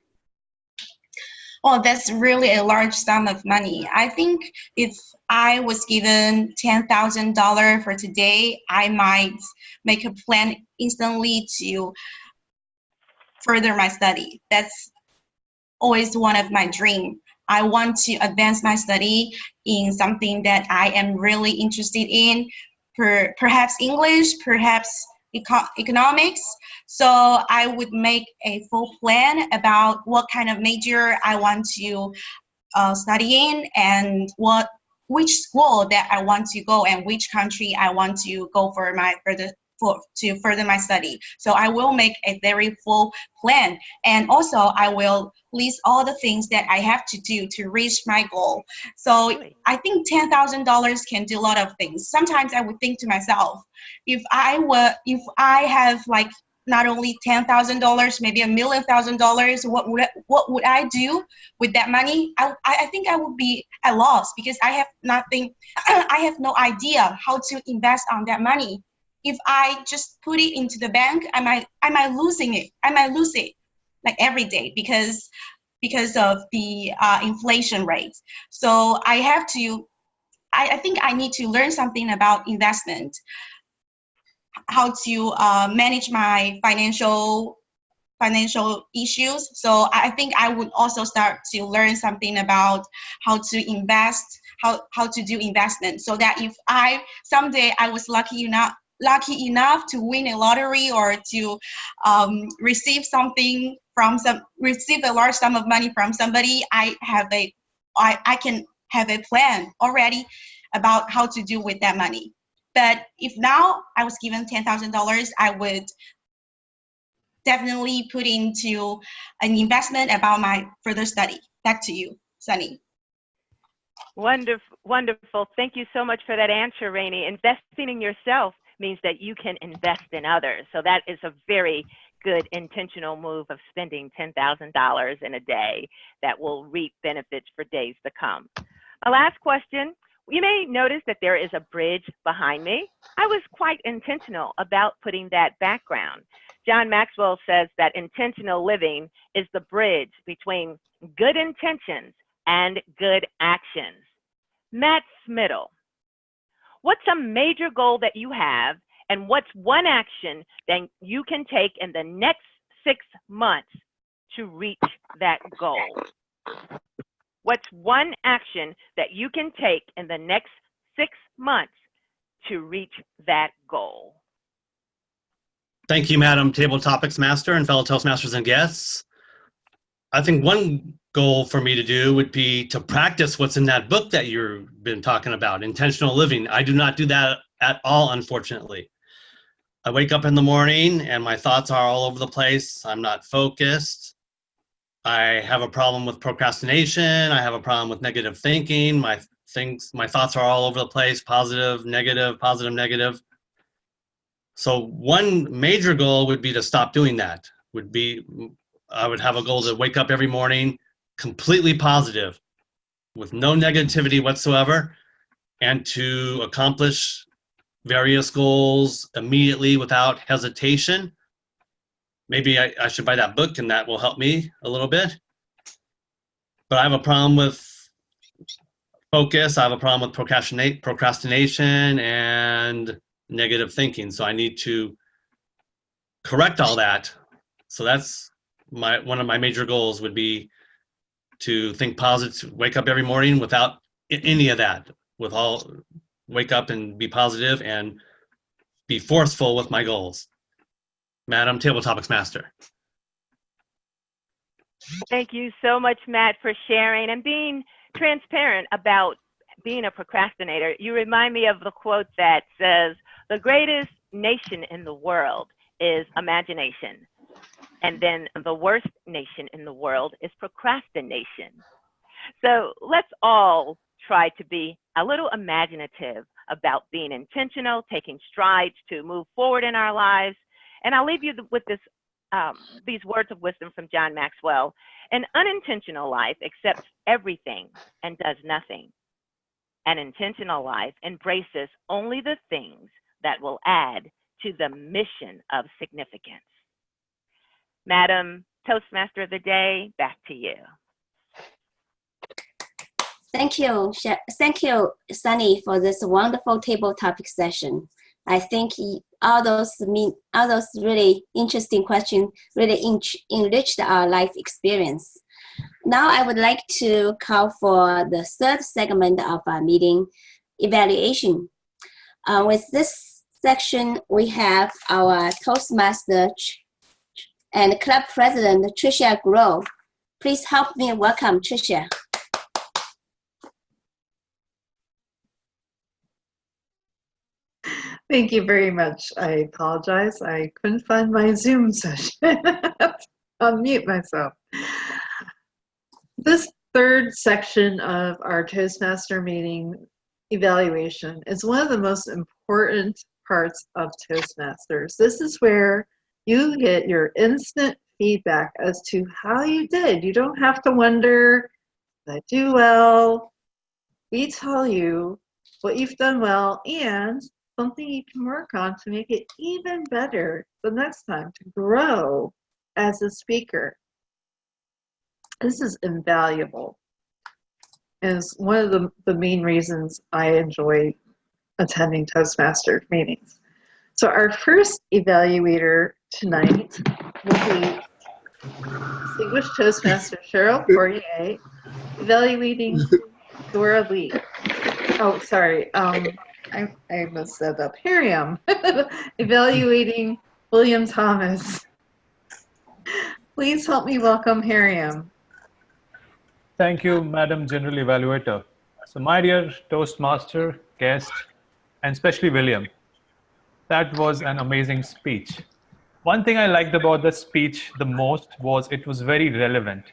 Well, that's really a large sum of money. I think if I was given $10,000 for today, I might make a plan instantly to further my study. That's always one of my dreams. I want to advance my study in something that I am really interested in. perhaps English, perhaps economics. So I would make a full plan about what kind of major I want to study in, and which school that I want to go, and which country I want to go for my to further my study. So I will make a very full plan, and also I will list all the things that I have to do to reach my goal. So I think $10,000 can do a lot of things. Sometimes I would think to myself, if I have like not only $10,000, maybe $1,000,000, what would I do with that money? I think I would be at loss, because I have nothing. I have no idea how to invest on that money. If I just put it into the bank, I might lose it like every day because of the inflation rates. So I think I need to learn something about investment, how to manage my financial issues. So I think I would also start to learn something about how to invest, how to do investment, so that if someday I was lucky enough to win a lottery, or to receive a large sum of money from somebody, I can have a plan already about how to do with that money. But if now I was given $10,000, I would definitely put into an investment about my further study. Back to you, Sunny. Wonderful, wonderful. Thank you so much for that answer, Rainey. Investing in yourself means that you can invest in others. So that is a very good intentional move of spending $10,000 in a day that will reap benefits for days to come. A last question. You may notice that there is a bridge behind me. I was quite intentional about putting that background. John Maxwell says that intentional living is the bridge between good intentions and good actions. Matt Smittle, what's a major goal that you have, and what's one action that you can take in the next 6 months to reach that goal? What's one action that you can take in the next 6 months to reach that goal? Thank you, Madam Table Topics Master and fellow Toastmasters and guests. I think one goal for me to do would be to practice what's in that book that you've been talking about, intentional living. I do not do that at all, unfortunately. I wake up in the morning and my thoughts are all over the place. I'm not focused. I have a problem with procrastination. I have a problem with negative thinking. My thoughts are all over the place, positive, negative, positive, negative. So one major goal would be to stop doing that. I would have a goal to wake up every morning completely positive, with no negativity whatsoever, and to accomplish various goals immediately without hesitation. Maybe I should buy that book, and that will help me a little bit. But I have a problem with focus. I have a problem with procrastination and negative thinking. So I need to correct all that. So that's one of my major goals would be to think positive, wake up every morning without any of that, wake up and be positive and be forceful with my goals. Madam Table Topics Master. Thank you so much, Matt, for sharing and being transparent about being a procrastinator. You remind me of the quote that says, the greatest nation in the world is imagination. And then the worst nation in the world is procrastination. So let's all try to be a little imaginative about being intentional, taking strides to move forward in our lives. And I'll leave you with these words of wisdom from John Maxwell. An unintentional life accepts everything and does nothing. An intentional life embraces only the things that will add to the mission of significance. Madam Toastmaster of the Day, back to you. Thank you, Sunny, for this wonderful table topic session. I think all those really interesting questions really enriched our life experience. Now I would like to call for the third segment of our meeting, evaluation. With this section, we have our Toastmaster and club president, Tricia Grove. Please help me welcome Tricia. Thank you very much. I apologize. I couldn't find my Zoom session. Unmute myself. This third section of our Toastmaster meeting evaluation is one of the most important parts of Toastmasters. This is where you get your instant feedback as to how you did. You don't have to wonder, did I do well? We tell you what you've done well and something you can work on to make it even better the next time, to grow as a speaker. This is invaluable. And it's one of the main reasons I enjoy attending Toastmaster meetings. So our first evaluator tonight will be Distinguished Toastmaster Cheryl Poirier, evaluating Dora Lee. Oh, sorry. I messed that up. Hariam, evaluating William Thomas. Please help me welcome Hariam. Thank you, Madam General Evaluator. So my dear Toastmaster, guest, and especially William, that was an amazing speech. One thing I liked about the speech the most was it was very relevant.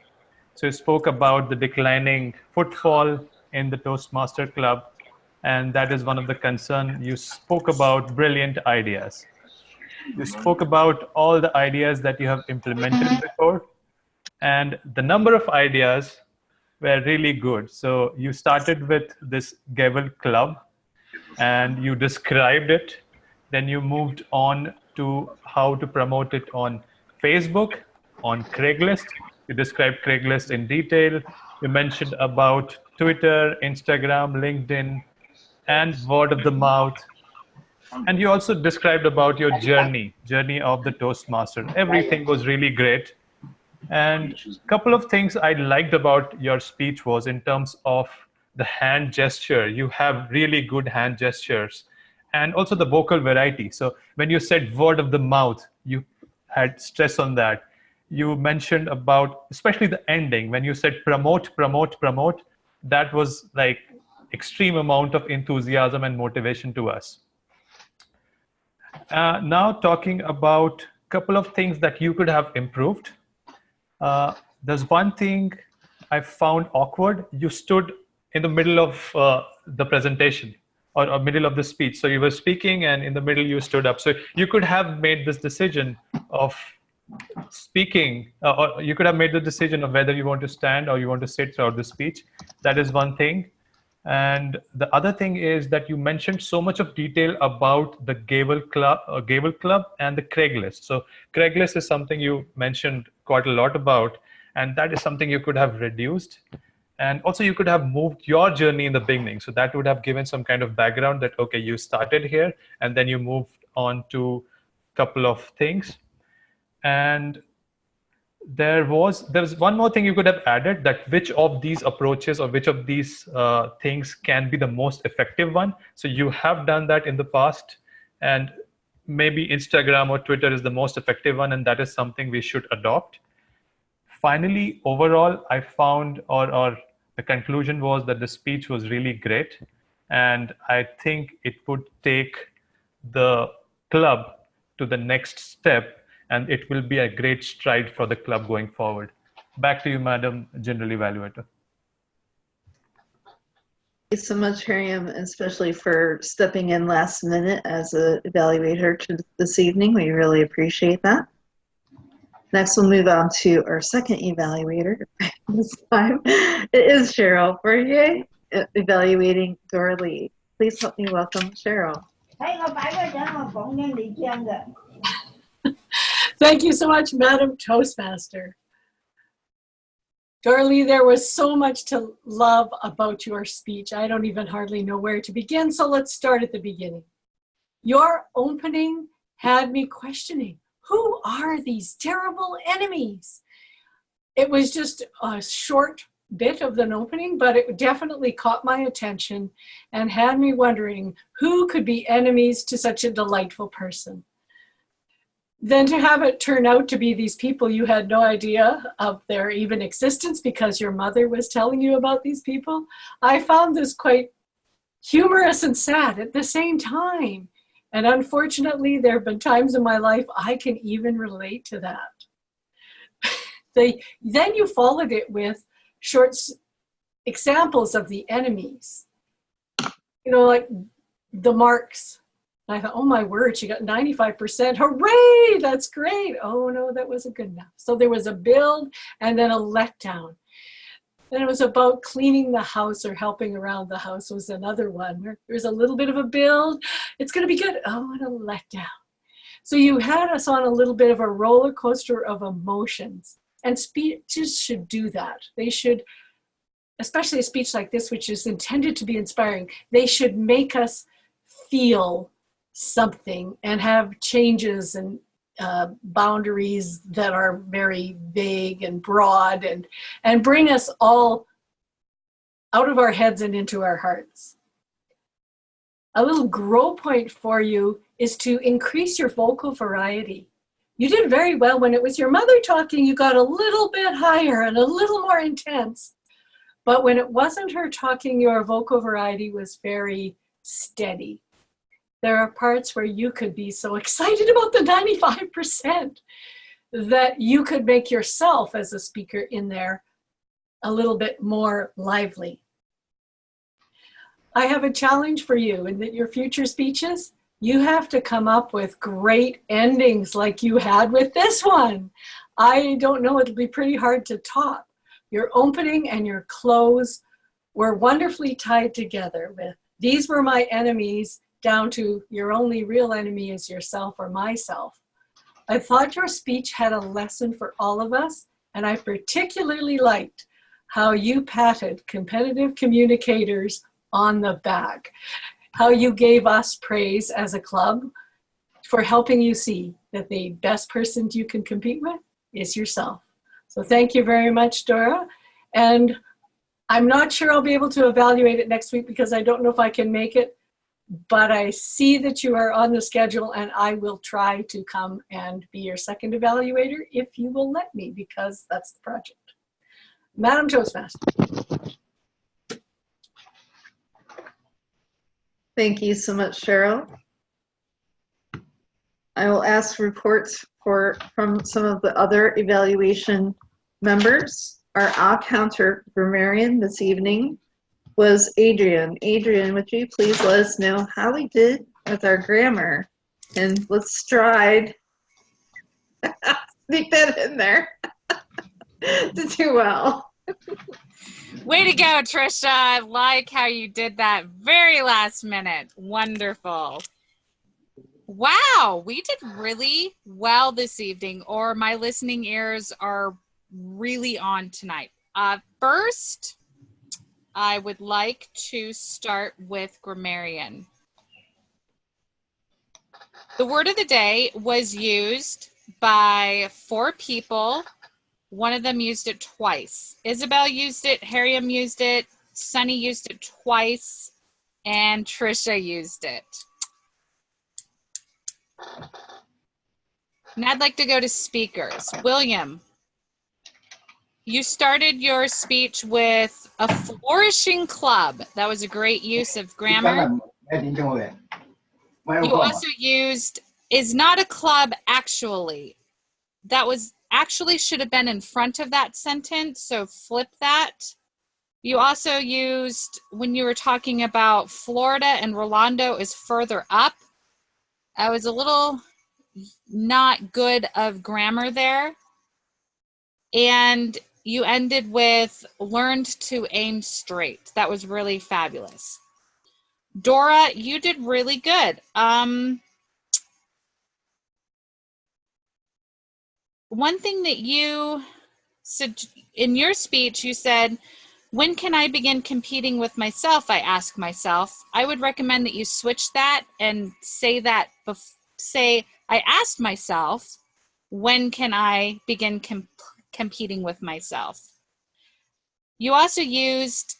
So you spoke about the declining footfall in the Toastmaster Club, and that is one of the concerns. You spoke about brilliant ideas. You spoke about all the ideas that you have implemented before, and the number of ideas were really good. So you started with this Gavel Club, and you described it. Then you moved on to how to promote it on Facebook, on Craigslist. You described Craigslist in detail. You mentioned about Twitter, Instagram, LinkedIn, and word of the mouth. And you also described about your journey of the Toastmaster. Everything was really great. And a couple of things I liked about your speech was in terms of the hand gesture. You have really good hand gestures, and also the vocal variety. So when you said word of the mouth, you had stress on that. You mentioned about, especially the ending, when you said promote, promote, promote, that was like extreme amount of enthusiasm and motivation to us. Now talking about a couple of things that you could have improved. There's one thing I found awkward. You stood in the middle of the presentation or middle of the speech. So you were speaking and in the middle you stood up. So you could have made this decision of speaking, or you could have made the decision of whether you want to stand or you want to sit throughout the speech. That is one thing. And the other thing is that you mentioned so much of detail about the Gavel Club and the Craigslist. So Craigslist is something you mentioned quite a lot about, and that is something you could have reduced. And also you could have moved your journey in the beginning. So that would have given some kind of background that, okay, you started here and then you moved on to a couple of things. And there was one more thing you could have added, that which of these approaches or which of these things can be the most effective one. So you have done that in the past, and maybe Instagram or Twitter is the most effective one, and that is something we should adopt. Finally, overall, I found, or the conclusion was that the speech was really great, and I think it would take the club to the next step, and it will be a great stride for the club going forward. Back to you, Madam General Evaluator. Thank you so much, Hariam, especially for stepping in last minute as an evaluator this evening. We really appreciate that. Next, we'll move on to our second evaluator. This time, it is Cheryl Poirier, evaluating Dora Lee. Please help me welcome Cheryl. Thank you so much, Madam Toastmaster. Dora Lee, there was so much to love about your speech. I don't even hardly know where to begin, so let's start at the beginning. Your opening had me questioning, who are these terrible enemies? It was just a short bit of an opening, but it definitely caught my attention and had me wondering who could be enemies to such a delightful person. Then to have it turn out to be these people you had no idea of their even existence because your mother was telling you about these people, I found this quite humorous and sad at the same time. And unfortunately, there have been times in my life I can even relate to that. Then you followed it with short examples of the enemies. You know, like the marks. And I thought, oh my word, she got 95%. Hooray, that's great. Oh no, that wasn't good enough. So there was a build and then a letdown. Then it was about cleaning the house or helping around the house was another one. There's a little bit of a build. It's going to be good. Oh, and a letdown. So you had us on a little bit of a roller coaster of emotions. And speeches should do that. They should, especially a speech like this, which is intended to be inspiring, they should make us feel something and have changes and boundaries that are very vague and broad and bring us all out of our heads and into our hearts. A little grow point for you is to increase your vocal variety. You did very well when it was your mother talking, you got a little bit higher and a little more intense. But when it wasn't her talking, your vocal variety was very steady. There are parts where you could be so excited about the 95% that you could make yourself as a speaker in there a little bit more lively. I have a challenge for you in that your future speeches, you have to come up with great endings like you had with this one. I don't know, it'll be pretty hard to top. Your opening and your close were wonderfully tied together with, these were my enemies, down to your only real enemy is yourself or myself. I thought your speech had a lesson for all of us, and I particularly liked how you patted competitive communicators on the back, how you gave us praise as a club for helping you see that the best person you can compete with is yourself. So thank you very much, Dora. And I'm not sure I'll be able to evaluate it next week because I don't know if I can make it, but I see that you are on the schedule and I will try to come and be your second evaluator if you will let me, because that's the project. Madam Toastmaster. Thank you so much, Cheryl. I will ask reports from some of the other evaluation members. Our off-counter grammarian this evening was Adrian. Adrian, would you please let us know how we did with our grammar? And let's stride, sneak that in there, to do well. Way to go, Trisha. I like how you did that very last minute. Wonderful. Wow, we did really well this evening, or my listening ears are really on tonight. First, I would like to start with grammarian. The word of the day was used by 4 people. One of them used it twice. Isabel used it, Harriam used it, Sunny used it twice, and Trisha used it. Now I'd like to go to speakers. William, you started your speech with a flourishing club. That was a great use of grammar. You also used is not a club actually. That was actually should have been in front of that sentence, so flip that. You also used, when you were talking about Florida and Rolando is further up, I was a little not good of grammar there. And you ended with learned to aim straight. That was really fabulous. Dora, you did really good. One thing that you said in your speech, you said, when can I begin competing with myself? I ask myself. I would recommend that you switch that and say that, say, I asked myself, when can I begin competing with myself? You also used,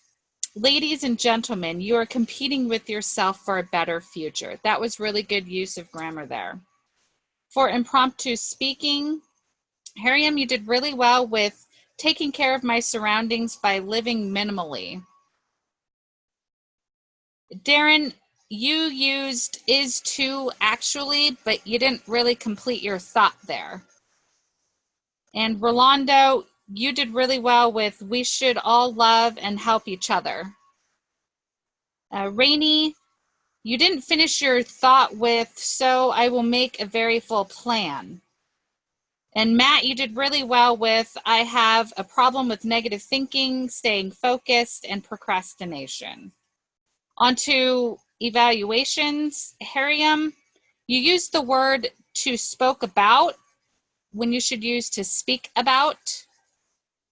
ladies and gentlemen, you are competing with yourself for a better future. That was really good use of grammar there. For impromptu speaking, Hariam, you did really well with taking care of my surroundings by living minimally. Darren, you used is to actually, but you didn't really complete your thought there. And Rolando, you did really well with we should all love and help each other. Rainey, you didn't finish your thought with so I will make a very full plan. And Matt, you did really well with I have a problem with negative thinking, staying focused, and procrastination. On to evaluations. Hariam, you used the word to spoke about when you should use to speak about.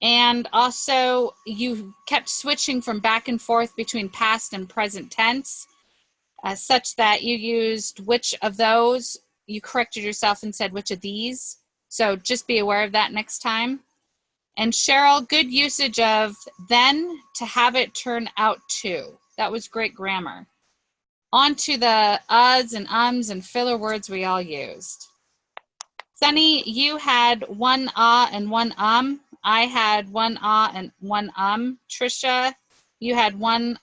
And also you kept switching from back and forth between past and present tense, such that you used which of those. You corrected yourself and said which of these. So just be aware of that next time. And Cheryl, good usage of then to have it turn out to. That was great grammar. On to the uhs and ums and filler words we all used. Sunny, you had one and one I had one and one Trisha, you had one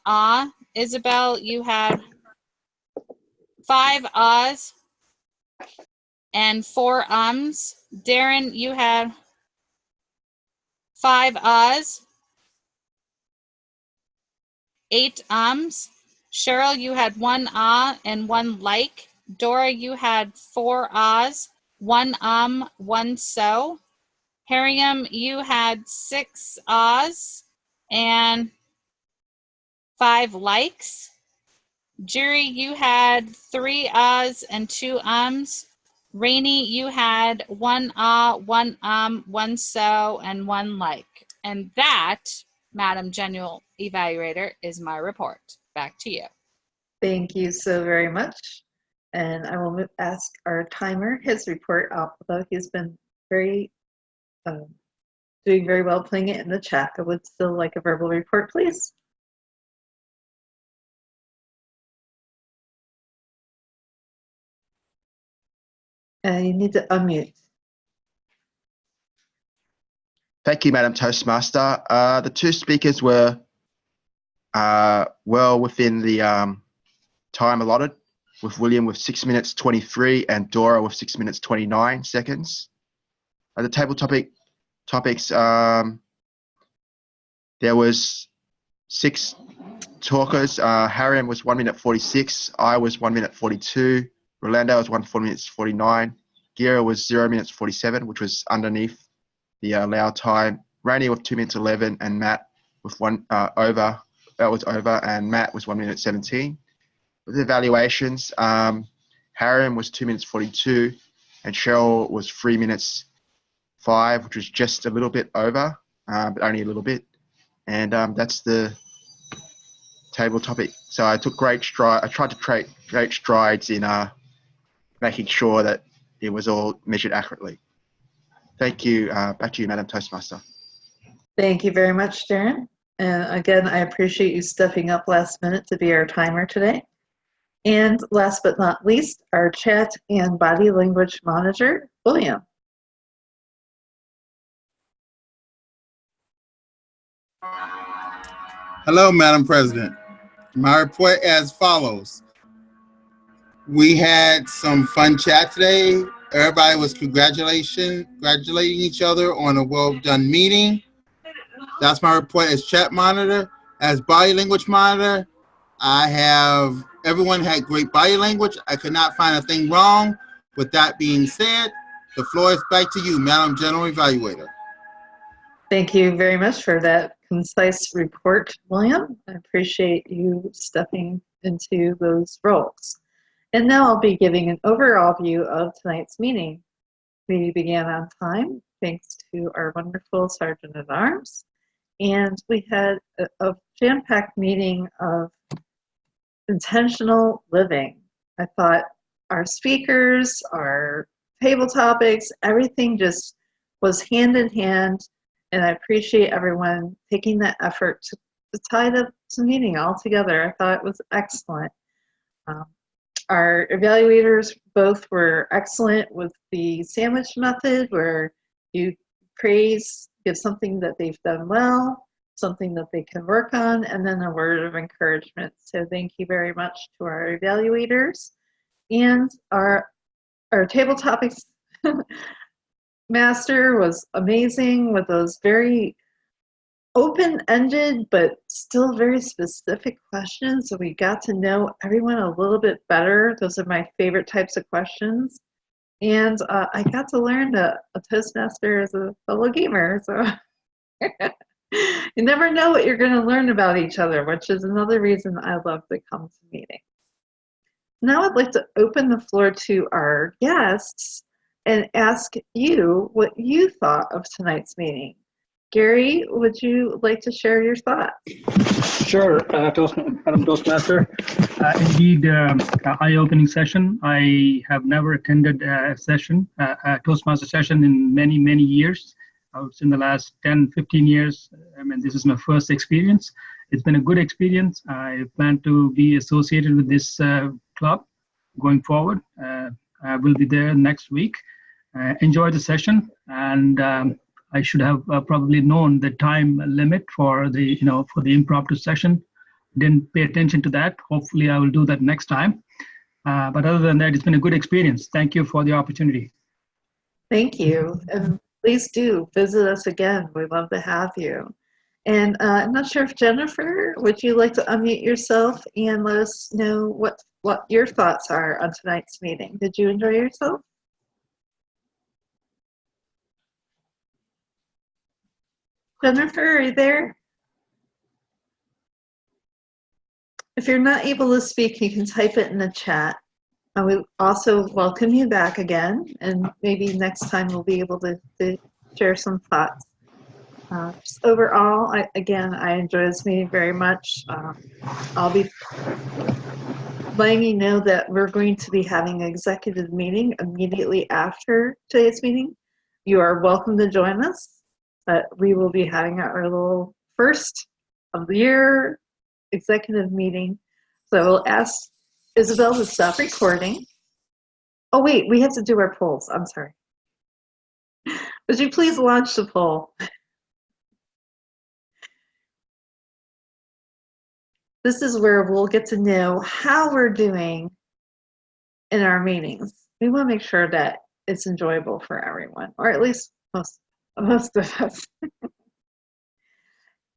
Isabel, you had 5 ahs and 4 ums. Darren, you had 5 ahs, 8 ums. Cheryl, you had 1 and 1 like. Dora, you had 4 ahs, 1 1 so. Hariam, you had 6 ahs and 5 likes. Jerry, you had 3 ahs and 2 ums. Rainey, you had 1 1 1 so, and 1 like. And that, Madam General Evaluator, is my report. Back to you. Thank you so very much. And I will ask our timer his report, although he's been very doing very well putting it in the chat. I would still like a verbal report, please. You need to unmute. Thank you, Madam Toastmaster. The 2 speakers were well within the time allotted, with William with 6 minutes 23 and Dora with 6 minutes 29 seconds. The table topics, there was 6 talkers. Hariam was 1 minute 46. I was 1 minute 42. Rolando was 1 minutes 49. Gira was 0 minutes 47, which was underneath the allowed time. Rainey with 2 minutes 11, and Matt with 1 over. That was over, and Matt was 1 minute 17. With the evaluations, Hariam was 2 minutes 42, and Cheryl was 3 minutes 5, which was just a little bit over, but only a little bit. And that's the table topic. So I took great stride. I tried to take great strides in making sure that it was all measured accurately. Thank you. Back to you, Madam Toastmaster. Thank you very much, Darren. And again, I appreciate you stepping up last minute to be our timer today. And last but not least, our chat and body language monitor, William. Hello, Madam President. My report as follows. We had some fun chat today. Everybody was congratulating each other on a well-done meeting. That's my report as chat monitor. As body language monitor, everyone had great body language. I could not find a thing wrong. With that being said, the floor is back to you, Madam General Evaluator. Thank you very much for that concise report, William. I appreciate you stepping into those roles. And now I'll be giving an overall view of tonight's meeting. We began on time, thanks to our wonderful Sergeant at Arms. And we had a jam-packed meeting of intentional living. I thought our speakers, our table topics, everything just was hand in hand And I appreciate everyone taking the effort to tie the meeting all together. I thought it was excellent. Our evaluators both were excellent with the sandwich method, where you praise, give something that they've done well, something that they can work on, and then a word of encouragement. So thank you very much to our evaluators. And our table topics master was amazing with those very open-ended but still very specific questions, so we got to know everyone a little bit better. Those are my favorite types of questions. And I got to learn that a Toastmaster is a fellow gamer, so you never know what you're going to learn about each other, which is another reason I love to come to meetings. Now I'd like to open the floor to our guests and ask you what you thought of tonight's meeting. Gary, would you like to share your thoughts? Sure, Madam Toastmaster. Indeed, eye-opening session. I have never attended a session, a Toastmaster session in many, many years. It's in the last 10, 15 years. I mean, this is my first experience. It's been a good experience. I plan to be associated with this club going forward. I will be there next week. Enjoy the session, and I should have probably known the time limit for the impromptu session. Didn't pay attention to that. Hopefully, I will do that next time. But other than that, it's been a good experience. Thank you for the opportunity. Thank you, and please do visit us again. We'd love to have you. And I'm not sure if Jennifer, would you like to unmute yourself and let us know what your thoughts are on tonight's meeting? Did you enjoy yourself? Jennifer, are you there? If you're not able to speak, you can type it in the chat. I would also welcome you back again, and maybe next time we'll be able to share some thoughts. Just overall, I enjoy this meeting very much. I'll be letting you know that we're going to be having an executive meeting immediately after today's meeting. You are welcome to join us. But we will be having our little first of the year executive meeting. So we'll ask Isabel to stop recording. Oh wait, we have to do our polls. I'm sorry. Would you please launch the poll? This is where we'll get to know how we're doing in our meetings. We want to make sure that it's enjoyable for everyone, or at least most of us.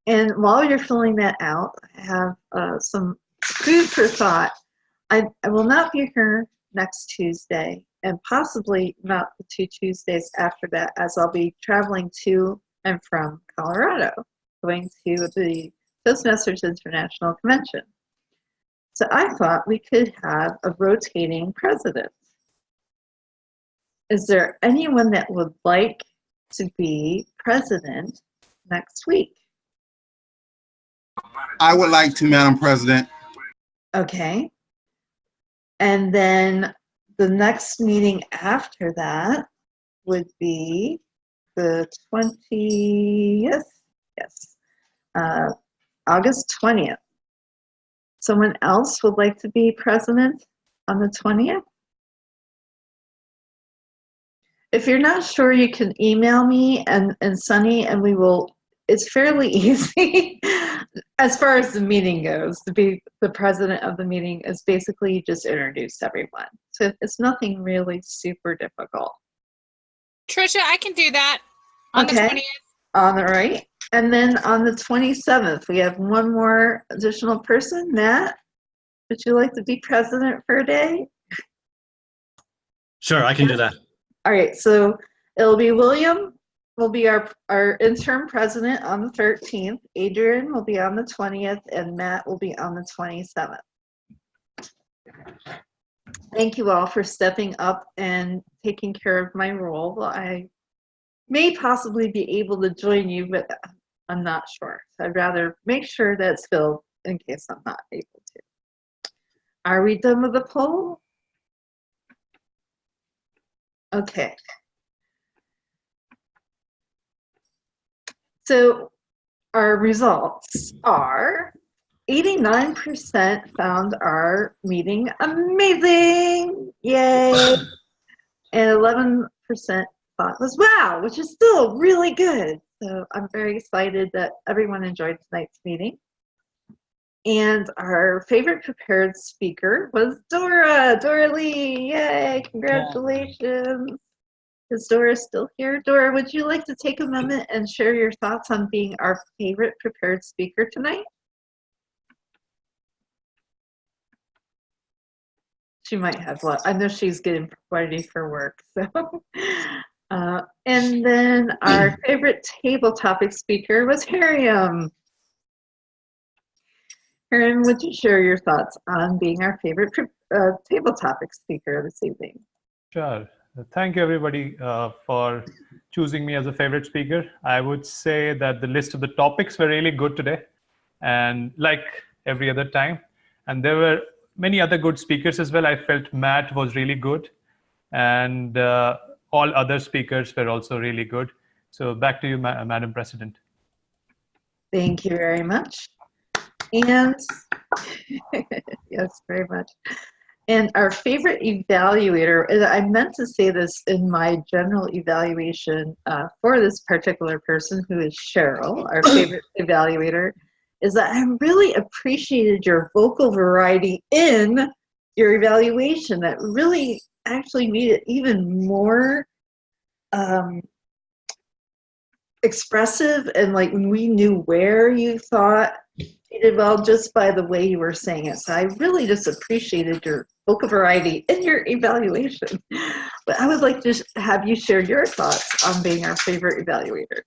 And while you're filling that out, I have some food for thought. I will not be here next Tuesday, and possibly not the 2 Tuesdays after that, as I'll be traveling to and from Colorado, going to the Toastmasters International Convention. So I thought we could have a rotating president. Is there anyone that would like to be president next week? I would like to, Madam President. Okay. And then the next meeting after that would be the 20th, yes, August 20th. Someone else would like to be president on the 20th? If you're not sure, you can email me and Sunny, and we will, it's fairly easy as far as the meeting goes. To be the president of the meeting is basically you just introduce everyone. So it's nothing really super difficult. Trisha, I can do that on the 20th. All right. And then on the 27th, we have one more additional person. Matt, would you like to be president for a day? Sure, I can do that. All right, so it'll be William will be our interim president on the 13th. Adrian will be on the 20th, and Matt will be on the 27th. Thank you all for stepping up and taking care of my role. I may possibly be able to join you, but I'm not sure. So I'd rather make sure that's filled in case I'm not able to. Are we done with the poll? Okay. So our results are 89% found our meeting amazing. Yay. And 11% thought was wow, which is still really good. So I'm very excited that everyone enjoyed tonight's meeting. And our favorite prepared speaker was Dora Lee. Yay, congratulations. Is Dora still here? Dora, would you like to take a moment and share your thoughts on being our favorite prepared speaker tonight? She might have one. I know she's getting ready for work. So, and then our favorite table topic speaker was Hariam. Hariam, would you share your thoughts on being our favorite table topic speaker this evening? Sure. Thank you, everybody, for choosing me as a favorite speaker. I would say that the list of the topics were really good today, and like every other time. And there were many other good speakers as well. I felt Matt was really good, and all other speakers were also really good. So back to you, Madam President. Thank you very much. And yes, very much. And our favorite evaluator, and I meant to say this in my general evaluation for this particular person, who is Cheryl, our favorite evaluator, is that I really appreciated your vocal variety in your evaluation. That really actually made it even more expressive, and like when we knew where you thought you did well just by the way you were saying it. So I really just appreciated your vocal variety in your evaluation. But I would like to have you share your thoughts on being our favorite evaluator.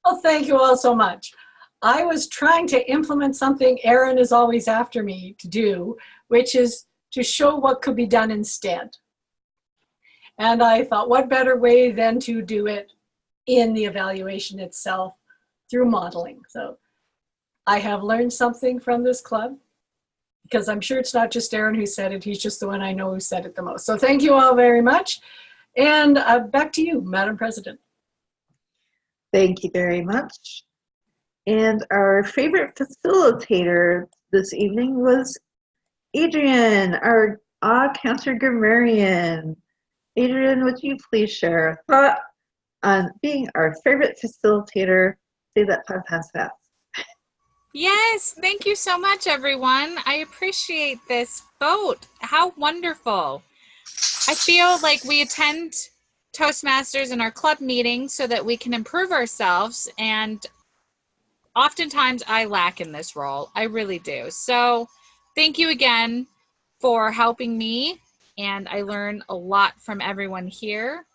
Well, thank you all so much. I was trying to implement something Erin is always after me to do, which is to show what could be done instead. And I thought, what better way than to do it in the evaluation itself through modeling. So I have learned something from this club, because I'm sure it's not just Erin who said it, he's just the one I know who said it the most. So thank you all very much. And back to you, Madam President. Thank you very much. And our favorite facilitator this evening was Adrian, our cancer grammarian. Adrian, would you please share a thought on being our favorite facilitator? Say that 5 times fast. Yes, thank you so much, everyone. I appreciate this vote. How wonderful. I feel like we attend Toastmasters in our club meetings so that we can improve ourselves, and oftentimes I lack in this role. I really do. So thank you again for helping me, and I learn a lot from everyone here.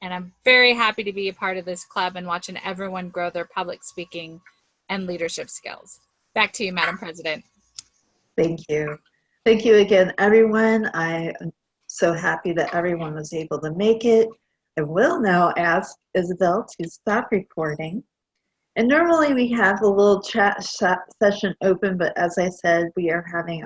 And I'm very happy to be a part of this club and watching everyone grow their public speaking and leadership skills. Back to you, Madam President. Thank you. Thank you again, everyone. I am so happy that everyone was able to make it. I will now ask Isabel to stop recording. And normally we have a little chat session open, but as I said, we are having